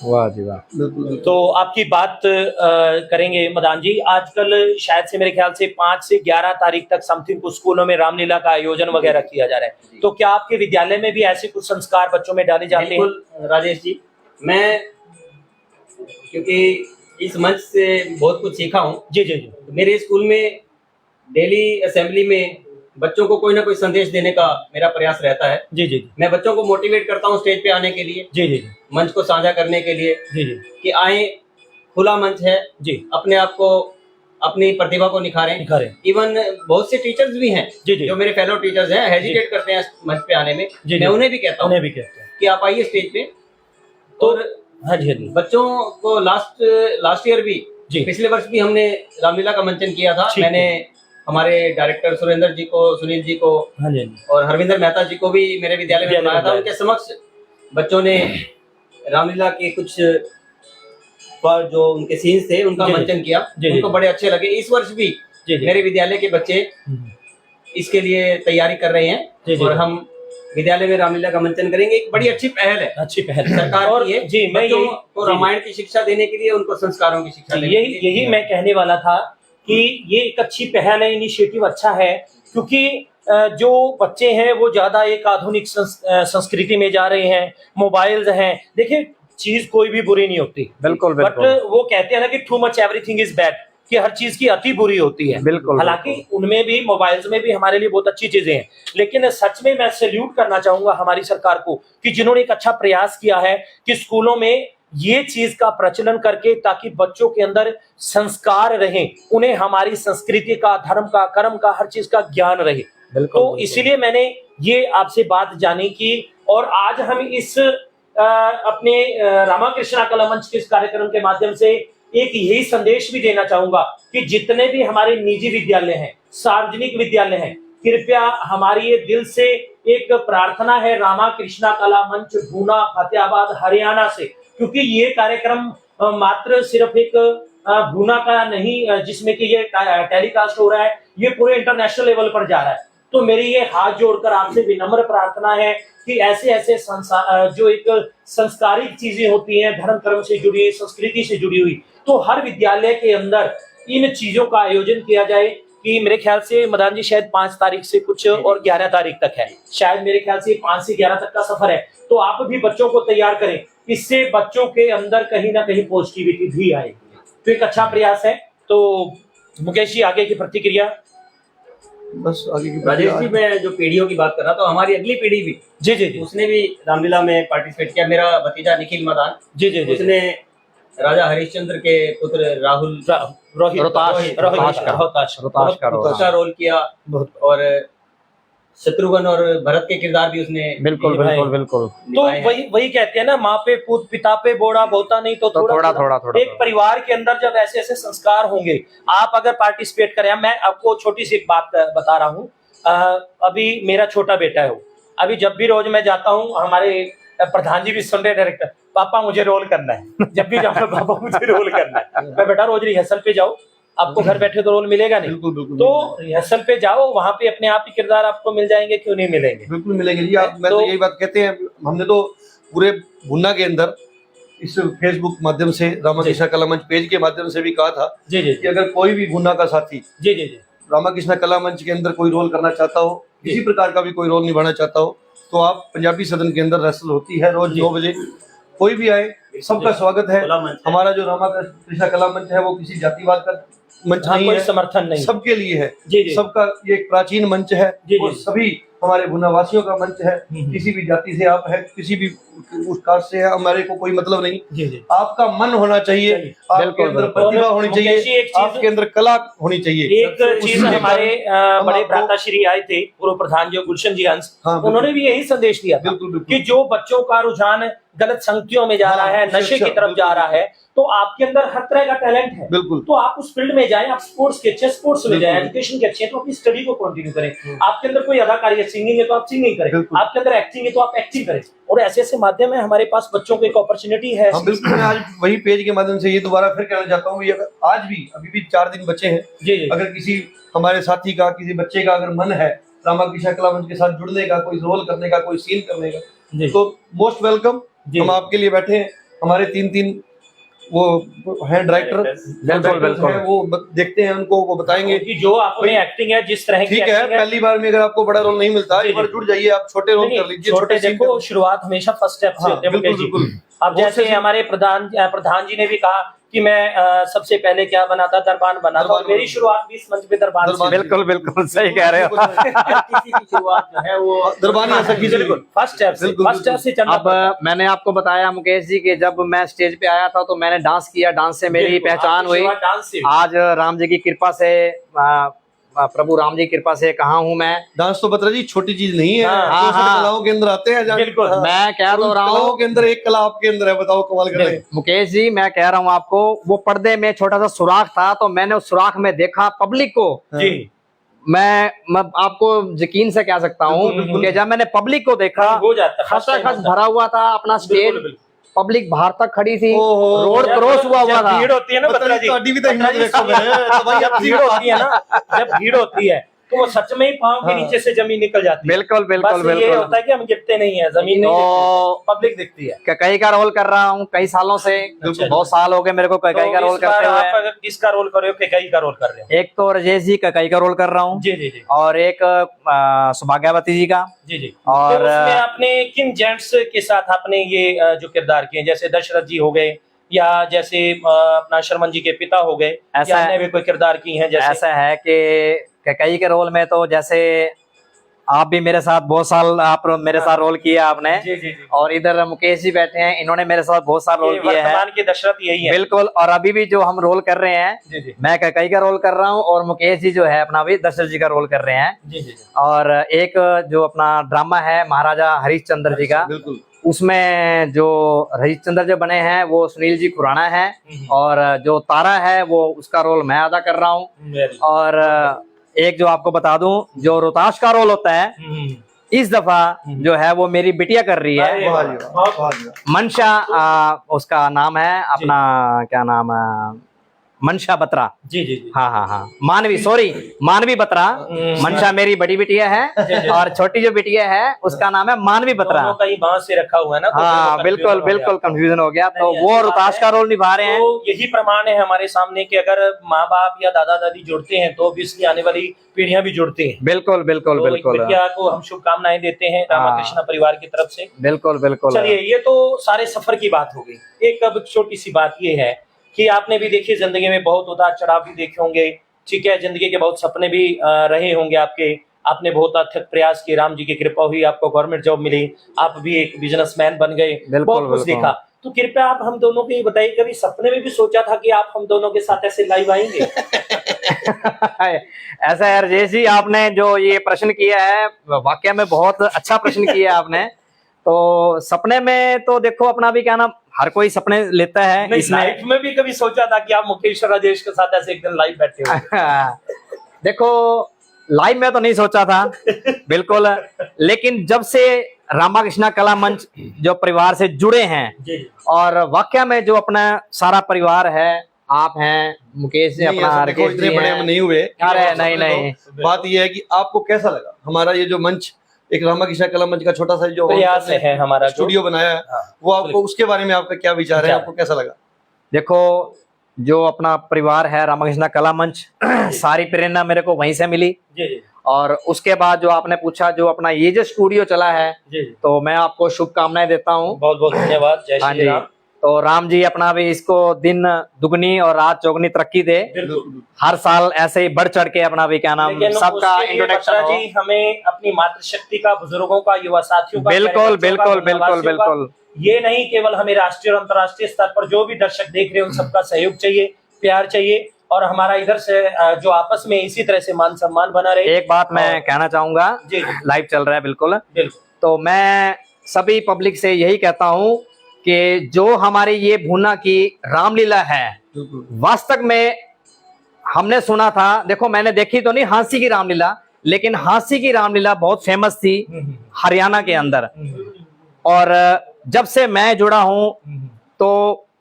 वाह जी वाह। बिल्कुल। तो आपकी बात करेंगे मदान जी। आजकल शायद से मेरे ख्याल से 5 से 11 तारीख तक समथिंग कुछ स्कूलों में रामलीला का आयोजन वगैरह किया जा रहा है। तो क्या आपके विद्यालय में भी ऐसे कुछ संस्कार बच्चों में डाले जाते हैं? बिल्कुल राजेश जी, मैं क्योंकि इस मंच से बहुत कुछ सीखा हूँ। जी जी जी मेरे स्कूल में डेली असेंबली में बच्चों को कोई ना कोई संदेश देने का मेरा प्रयास रहता है। जी जी मैं बच्चों को मोटिवेट करता हूँ स्टेज पे आने के लिए, जी जी मंच को साझा करने के लिए, जी जी कि आए, खुला मंच है जी अपने आप को, अपनी प्रतिभा को निखारें। इवन बहुत से टीचर्स भी हैं जी जी जो मेरे फेलो टीचर्स हैं, हेजिटेट करते हैं मंच पे आने में। जी, मैं उन्हें भी कहता हूँ कि आप आइए स्टेज पे। तो और हाँ जी हाँ जी बच्चों को लास्ट ईयर भी, जी पिछले वर्ष भी हमने रामलीला का मंचन किया था। ठीक है। मैंने हमारे डायरेक्टर सुरेंद्र जी को, सुनील जी को हाँ जी और हरविंदर मेहता जी को भी मेरे विद्यालय में बुलाया था। उनके समक्ष बच्चों ने रामलीला के कुछ जो उनके सीन्स थे उनका मंचन किया। उनको बड़े अच्छे लगे। इस वर्ष भी मेरे विद्यालय के बच्चे इसके लिए तैयारी कर रहे हैं और हम विद्यालय में रामलीला का मंचन करेंगे। एक बड़ी अच्छी पहल है, अच्छी पहल सरकार और की है। जी मैं बच्चों को रामायण की शिक्षा देने के लिए, उनको संस्कारों की शिक्षा देने के लिए। यही मैं कहने वाला था कि ये एक अच्छी पहल है, इनिशिएटिव अच्छा है, क्योंकि जो बच्चे हैं वो ज्यादा एक आधुनिक संस्कृति में जा रहे हैं, मोबाइल्स हैं। देखिए चीज कोई भी बुरी नहीं होती, बिल्कुल बट वो कहते हैं ना कि too much everything is bad, कि हर चीज की अति बुरी होती है। बिल्कुल। हालांकि उनमें भी, मोबाइल्स में भी हमारे लिए बहुत अच्छी चीजें हैं, लेकिन सच में मैं सैल्यूट करना चाहूंगा हमारी सरकार को कि जिन्होंने एक अच्छा प्रयास किया है कि स्कूलों में ये चीज का प्रचलन करके, ताकि बच्चों के अंदर संस्कार रहे, उन्हें हमारी संस्कृति का, धर्म का, कर्म का, हर चीज का ज्ञान रहे। तो इसीलिए मैंने ये आपसे बात जानी की। और आज हम इस अपने रामाकृष्णा कला मंच के इस कार्यक्रम के माध्यम से एक यही संदेश भी देना चाहूंगा कि जितने भी हमारे निजी विद्यालय हैं, सार्वजनिक विद्यालय हैं, कृपया हमारी ये दिल से एक प्रार्थना है, रामाकृष्णा कला मंच भूना फतेहाबाद हरियाणा से, क्योंकि ये कार्यक्रम मात्र सिर्फ एक भूना का नहीं जिसमें कि ये टेलीकास्ट हो रहा है, ये पूरे इंटरनेशनल लेवल पर जा रहा है। तो मेरी ये हाथ जोड़कर आपसे विनम्र प्रार्थना है कि ऐसे ऐसे जो एक संस्कारिक चीजें होती हैं, धर्म कर्म से जुड़ी, संस्कृति से जुड़ी हुई, तो हर विद्यालय के अंदर इन चीजों का आयोजन किया जाए। कि मेरे ख्याल से मदान जी शायद 5 तारीख से कुछ और 11 तारीख तक है, शायद मेरे ख्याल से 5 से 11 तक का सफर है। तो आप भी बच्चों को तैयार करें, इससे बच्चों के अंदर कहीं ना कहीं पॉजिटिविटी भी आएगी। तो एक अच्छा प्रयास है। तो मुकेश जी आगे की प्रतिक्रिया। बस आगे की राजेश जी, मैं जो पीढ़ियों की बात कर रहा था, हमारी अगली पीढ़ी भी जी जी जी उसने भी रामलीला में पार्टिसिपेट किया। मेरा भतीजा निखिल मदान जी जी जी उसने राजा हरिश्चंद्र के पुत्र राहुल का रोल किया और शत्रुघ्न और भरत के किरदार भी उसने बिल्कुल बिल्कुल बिल्कुल। तो वही कहते हैं ना, माँ पे पूत पिता पे बोड़ा बहुता नहीं तो थोड़ा। एक परिवार के अंदर जब ऐसे ऐसे संस्कार होंगे, आप अगर पार्टिसिपेट करें। मैं आपको छोटी सी एक बात बता रहा हूँ। अभी मेरा छोटा बेटा है, वो अभी जब भी रोज मैं जाता हूँ, हमारे प्रधान जी भी सुन रहे, डायरेक्टर, पापा मुझे रोल करना है। जब भी जाऊँ पापा मुझे रोल करना है। मैं बेटा रोज रिहर्सल पे जाओ, आपको घर बैठे तो रोल मिलेगा नहीं। तो रिहर्सल पे जाओ, वहां पे अपने आप ही किरदार आपको मिल जाएंगे, क्यों नहीं मिलेंगे? बिल्कुल मिलेंगे जी। आप मैं तो यही बात कहते हैं, हमने तो पूरे भुन्ना के अंदर इस फेसबुक माध्यम से, रामाकृष्णा कला मंच पेज के माध्यम से भी कहा था जी जी कि अगर कोई भी भुन्ना का साथी जी जी जी रामाकृष्णा कला मंच के अंदर कोई रोल करना चाहता हो किसी प्रकार का भी कोई रोल निभाना चाहता हो तो आप पंजाबी सदन के अंदर रेसल होती है रोज 9 बजे, कोई भी आए सबका स्वागत है। खुला मंच है। हमारा जो रामाकृष्ण कला मंच है वो किसी जातिवाद का मंच नहीं कोई है, समर्थन नहीं। सबके लिए है। जी जी सबका ये एक प्राचीन मंच है जी, और जी। सभी हमारे भुनावासियों का मंच है। किसी भी जाति से आप है, किसी भी उस कास्ट से है, हमारे को कोई मतलब नहीं। जी जी आपका मन होना चाहिए, आपके बिल्कुल, अंदर बिल्कुल। प्रतिभा होनी मुकेश जी, एक चाहिए, चीज- आपके अंदर कला होनी चाहिए। एक चीज उसके हमारे कारण हम बड़े आपको- भ्राताश्री आए थे पूर्व प्रधान जो गुलशन जी हंस, हाँ, बिल्कुल। उन्होंने भी यही संदेश दिया था बिल्कुल बिल्कुल कि जो बच्चों का रुझान गलत संगतियों में जा हाँ, रहा है, उससे नशे की अच्छा, तरफ जा बिल्कुल। रहा है, तो आपके अंदर हर तरह का टैलेंट है, बिल्कुल तो आप उस फील्ड में जाएं। आप स्पोर्ट्स के अच्छे स्पोर्ट्स में बिल्कुल। जाएं, एजुकेशन के अच्छे हैं तो अपनी स्टडी को कंटिन्यू करें। आपके अंदर कोई अदाकारी है, सिंगिंग है तो आप सिंगिंग करें, बिल्कुल। आपके अंदर एक्टिंग है तो आप एक्टिंग करें। और ऐसे ऐसे माध्यम है हमारे पास, बच्चों को एक अपॉर्चुनिटी है। हाँ बिल्कुल। मैं आज वही पेज के माध्यम से ये दोबारा फिर कहना चाहता हूँ, ये अगर आज भी अभी भी 4 दिन बचे हैं, जी जी अगर किसी हमारे साथी का, किसी बच्चे का अगर मन है रामाकृष्ण कला मंच के साथ जुड़ने का, कोई रोल करने का, कोई सीन करने का, जी तो मोस्ट वेलकम। जी। हम आपके लिए बैठे हैं। हमारे 3 वो है डायरेक्टर, बिल्कुल। वो देखते हैं, उनको वो बताएंगे। कि जो आपने एक्टिंग है, जिस तरह की ठीक है, acting है, पहली बार में अगर आपको बड़ा रोल नहीं मिलता, जी, एक बार जी। जुड़ जाइए, आप छोटे रोल नहीं, कर लीजिए, छोटे scene देखो, कर- शुरुआत हमेशा फर्स्ट स्टेप से हाँ, होते हैं बिल्कुल मुकेश जी। बिल्कुल। अब जैसे हमारे प्रधान जी ने भी कहा कि मैं सबसे पहले क्या बना था, दरबान बना था, दरबान और मेरी बना। शुरुआत भी इस मंच पे दरबान से। बिल्कुल बिल्कुल सही कह रहे हो। किसी की शुरुआत जो है वो दरबानी सखी से बिल्कुल फर्स्ट स्टेप से, बिल्कुल, फर्स्ट स्टेप से चलना अब मैंने आपको बताया मुकेश जी कि जब मैं स्टेज पे आया था तो मैंने डांस किया, डांस से मेरी बिल्कुल, पहचान आपकी हुई। शुरुआत डांस से हुई। आज राम जी की कृपा से प्रभु राम जी की कृपा से कहाँ हूँ मैं। डांस तो बता जी छोटी चीज नहीं है। हाँ, 64 हाँ। कलाओं के अंदर आते हैं। बिल्कुल, हाँ। मैं कह और तो उन रहा कलाओं हूँ के अंदर एक कला आपके अंदर है, बताओ कमाल कर रहे हैं। मुकेश जी, मैं कह रहा हूँ आपको, वो पर्दे में छोटा सा सुराख था तो मैंने उस सुराख में देखा पब्लिक को। जी मैं आपको यकीन से कह सकता हूँ बिल्कुल, बिल्कुल। कि जब मैंने पब्लिक को देखा, हो जाता है, first time खचाखच होता है। भरा हुआ था अपना बिल्कुल, स्टेज, बिल्कुल। पब्लिक बाहर तक खड़ी थी, ओहो। रोड क्रॉस हुआ जब था। भीड़ होती है ना बता बत्रा जी, जी, ਤੁਹਾਡੀ ਵੀ ਤਾਂ बत्रा हिम्मत जी, देखो मैं, तो भाई जब भीड़ होती है ना, जब भीड़ होती है तो वो सच में ही पाँव के हाँ। नीचे से जमीन निकल जाती है। बिल्कुल बिल्कुल बस ये बिल्कुल। होता है कि हम गिरते नहीं है, जमीन नहीं तो दिखती, पब्लिक दिखती है। कई का रोल कर रहा हूँ कई सालों से, अच्छा। बहुत साल हो गए मेरे को कई तो का रोल इस बार करते आप हुए। अगर किसका रोल कर रहे हो, कई का रोल कर रहे हो? एक तो राजेश जी कई का रोल कर रहा हूँ जी जी जी और एक सौभाग्यवती जी का। जी जी। और तो उसमें आपने किन जेंट्स के साथ आपने ये जो किरदार किए, जैसे दशरथ जी हो गए, या जैसे अपना शर्मन जी के पिता हो गए, ऐसा या है- अन्य भी कोई किरदार की हैं जैसे? ऐसा है कि कई के रोल में तो जैसे आप भी मेरे साथ बहुत साल आप मेरे साथ रोल किया आपने, जी जी जी। और इधर मुकेश जी बैठे हैं, इन्होंने मेरे साथ बहुत सारे रोल ये किए हैं। वर्तमान के दशरथ यही है। बिल्कुल। और अभी भी जो हम रोल कर रहे हैं, जी जी मैं कई का रोल कर रहा हूँ और मुकेश जी जो है अपना भी दशरथ जी का रोल कर रहे हैं। जी जी जी। और एक जो अपना ड्रामा है महाराजा हरिश्चंद्र जी का, बिल्कुल। उसमें जो हरिश्चंद्र जो बने हैं वो सुनील जी खुराना है, और जो तारा है वो उसका रोल मैं अदा कर रहा हूँ। वेरी और एक जो आपको बता दूं, जो रोहताश का रोल होता है इस दफा जो है वो मेरी बिटिया कर रही है, अरे वाह जी वाह, बहुत- वाह जी वाह। मनशा उसका नाम है, अपना क्या नाम है, मनशा बत्रा। जी जी जी। हाँ हाँ हाँ, मानवी, सॉरी, मानवी बत्रा। मनशा मेरी बड़ी बिटिया है और छोटी जो बिटिया है उसका नाम है मानवी बत्रा। दोनों का ही बांस से रखा हुआ है ना, तो हाँ दोनों बिल्कुल confusion हो बिल्कुल गया। कंफ्यूजन हो गया। तो नहीं, वो ऐसी रोहताश बात का है। रोल निभा रहे हैं। तो यही प्रमाण है हमारे सामने कि अगर माँ बाप या दादा दादी जुड़ते हैं तो ऑब्वियसली आने वाली पीढ़ियां भी जुड़ती हैं। बिल्कुल बिल्कुल तो एक बिल्कुल बिटिया को हम शुभकामनाएं देते हैं रामाकृष्ण परिवार की तरफ से। बिल्कुल बिल्कुल। चलिए, ये तो सारे सफर की बात हो गई। एक अब छोटी सी बात ये है कि आपने भी देखिए जिंदगी में बहुत उतार चढ़ाव भी देखे होंगे, ठीक है, जिंदगी के बहुत सपने भी रहे होंगे आपके, आपने बहुत अथक प्रयास किए, राम जी की कृपा हुई, आपको गवर्नमेंट जॉब मिली, आप भी एक बिजनेसमैन बन गए, बिल्कुल, बहुत कुछ बिल्कुल। देखा। तो कृपया आप हम दोनों को ये बताइए, कभी सपने में भी सोचा था कि आप हम दोनों के साथ ऐसे लाइव आएंगे? ऐसा है राजेश जी, आपने जो ये प्रश्न किया है वाकई में बहुत अच्छा प्रश्न किया है आपने। तो सपने में तो देखो अपना भी क्या नाम, हर कोई सपने लेता है नहीं, इसमें। लाइफ में भी कभी सोचा था कि आप मुकेश और राजेश के साथ ऐसे एक दिन लाइव बैठे हो? देखो लाइव में तो नहीं सोचा था बिल्कुल, लेकिन जब से रामाकृष्ण कला मंच जो परिवार से जुड़े हैं, जी जी। और वाकई में जो अपना सारा परिवार है, आप हैं, मुकेश जी, नहीं, अपना ऐसा देखो, राकेश इतने जी बड़े हैं। हम नहीं हुए। अरे नहीं देखो, नहीं, बात यह है कि आपको कैसा लगा हमारा ये जो मंच, एक रामाकृष्ण कला मंच का छोटा सा जो प्रयास है हमारा जो- स्टूडियो बनाया है, हाँ, वो आपको उसके बारे में आपका क्या विचार है, विचार। आपको कैसा लगा? देखो जो अपना परिवार है रामकृष्ण कला मंच, सारी प्रेरणा मेरे को वहीं से मिली। जी जी और उसके बाद जो आपने पूछा, जो अपना ये जो स्टूडियो चला है, जी जी, तो मैं आपको शुभकामनाएं देता हूँ। बहुत बहुत धन्यवाद। जय हाँ श्री जी। राम। तो राम जी अपना भी इसको दिन दुगनी और रात चौगनी तरक्की दे, बिल्कुल। हर साल ऐसे ही बढ़ चढ़ के अपना भी क्या नाम लेकिन सबका उसके लिए इंट्रोडक्शन बत्रा हो। जी हमें अपनी मातृशक्ति का, बुजुर्गों का, युवा साथियों का, बिल्कुल प्यारे बच्चों का, बिल्कुल बिल्कुल मोहल्लावासियों का, बिल्कुल ये नहीं केवल हमें राष्ट्रीय और अंतर्राष्ट्रीय स्तर पर जो भी दर्शक देख रहे हैं उन सबका सहयोग चाहिए, प्यार चाहिए, और हमारा इधर से जो आपस में इसी तरह से मान सम्मान बना रहे। एक बात मैं कहना चाहूंगा, जी जी लाइव चल रहा है बिल्कुल, बिल्कुल। तो मैं सभी पब्लिक से यही कहता हूँ कि जो हमारी ये भूना की रामलीला है, वास्तव में हमने सुना था, देखो मैंने देखी तो नहीं हाँसी की रामलीला, लेकिन हाँसी की रामलीला बहुत फेमस थी हरियाणा के अंदर। और जब से मैं जुड़ा हूं तो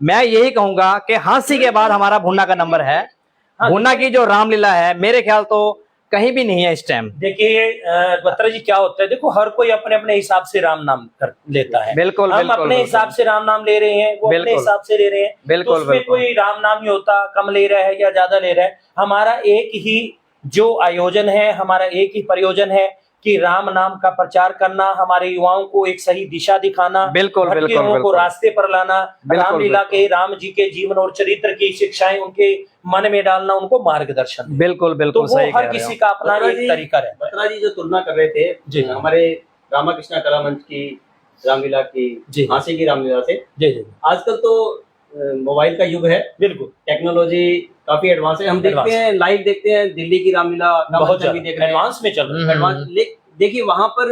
मैं यही कहूंगा कि हाँसी के बाद हमारा भुन्ना का नंबर है। भुन्ना की जो रामलीला है मेरे ख्याल तो कहीं भी नहीं है इस टाइम। देखिए बत्रा जी क्या होता है, देखो हर कोई अपने अपने हिसाब से राम नाम कर लेता है। बिल्कुल हम बिल्कुल अपने हिसाब से राम नाम ले रहे हैं, वो अपने बिल्कुल। हिसाब से ले रहे हैं। बिल्कुल, तो उसमें बिल्कुल। कोई राम नाम ही होता, कम ले रहा है या ज्यादा ले रहा है। हमारा एक ही जो आयोजन है, हमारा एक ही प्रयोजन है कि राम नाम का प्रचार करना, हमारे युवाओं को एक सही दिशा दिखाना, बिल्कुल भटके बिल्कुल लोगों को बिल्कुल रास्ते पर लाना, बिल्कुल, रामलीला बिल्कुल। के, राम जी के जीवन और चरित्र की शिक्षाएं उनके मन में डालना, उनको मार्गदर्शन। बिल्कुल तो बिल्कुल वो सही हर कह रहे किसी हो। का अपना बत्रा एक जी- तरीका है। बत्रा जी जो तुलना कर रहे थे जी। हमारे रामकृष्ण कला मंच की रामलीला की, जी। हाँसी की रामलीला से, जी जी आजकल तो मोबाइल का युग है, बिल्कुल, टेक्नोलॉजी काफी एडवांस है। हम देखते Advance। हैं, लाइव देखते हैं, दिल्ली की रामलीला का बहुत मंचन भी देख रहे हैं, एडवांस में चल रहा है। एडवांस। देखिए वहां पर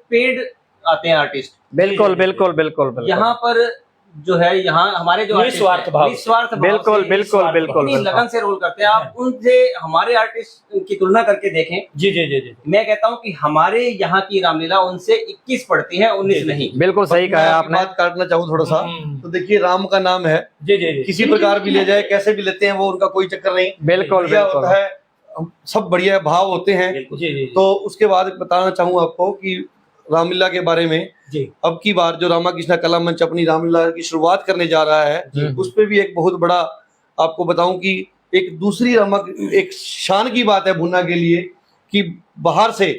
पेड आते हैं आर्टिस्ट, बिल्कुल बिल्कुल बिल्कुल बिल्कुल यहाँ पर जो है, यहाँ हमारे जो निस्वार्थ artist हैं, भाव। निस्वार्थ भाव बिल्कुल से बिल्कुल बिल्कुल इतनी लगन से रोल करते हैं। आप उनसे हमारे आर्टिस्ट की तुलना करके देखें, जी जी जी जी मैं कहता हूं कि हमारे यहाँ की रामलीला उनसे 21 पड़ती है, 19 नहीं। बिल्कुल सही कहा मैं है आपकी आपने। बात काटना चाहूँ थोड़ा सा, हम्म। तो देखिए राम का नाम है, जी जी जी किसी प्रकार भी ले जाए, कैसे भी लेते हैं, वो उनका कोई चक्कर नहीं, बिल्कुल बढ़िया बिल्कुल होता है, सब बढ़िया भाव होते हैं। बिल्कुल। जी जी तो उसके बाद बताना चाहूँ आपको कि रामलीला के बारे में, जी अब की बार जो रामकृष्ण कला मंच अपनी रामलीला की शुरुआत करने जा रहा है, उस पे भी एक बहुत बड़ा आपको बताऊं कि एक दूसरी एक शान की बात है भुन्ना के लिए कि बाहर से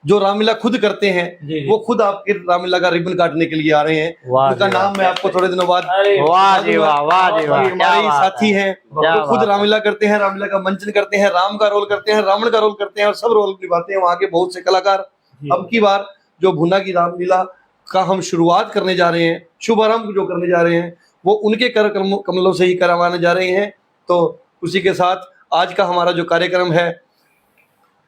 जो रामलीला खुद करते हैं, जी, जी। वो खुद आपके रामलीला का रिबन काटने के लिए आ रहे हैं। वाह उनका जी वाह। नाम मैं आपको थोड़े दिनों बाद अरे वाह जी वाह, वाह जी वाह, ये क्या हमारे ही बात साथी है। हैं, क्या वो खुद बात है। रामलीला करते हैं, रामलीला का मंचन करते हैं, राम का रोल करते हैं, रावण का रोल करते हैं, और सब रोल निभाते हैं वहाँ के बहुत से कलाकार। अब की बार जो भुन्ना की रामलीला का हम शुरुआत करने जा रहे हैं, शुभारंभ जो करने जा रहे हैं, वो उनके कर कमलों से ही करवाने जा रहे हैं। तो उसी के साथ आज का हमारा जो कार्यक्रम है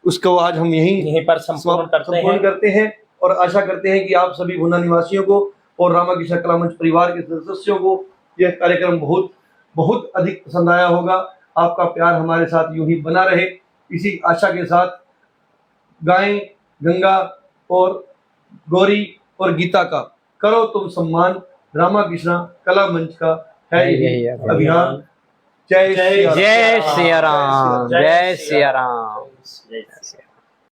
उसको आज हम यहीं पर संपूर्ण करते हैं और आशा करते हैं कि आप सभी भुन्ना निवासियों को और रामकृष्ण कला मंच परिवार के सदस्यों को यह कार्यक्रम बहुत बहुत अधिक पसंद आया होगा। आपका प्यार हमारे साथ यूं ही बना रहे, इसी आशा के साथ गाएं गंगा और गौरी और गीता का करो तुम सम्मान, रामकृष्ण कला मंच का है यही अभियान। जय जय सिया राम, जय सिया राम।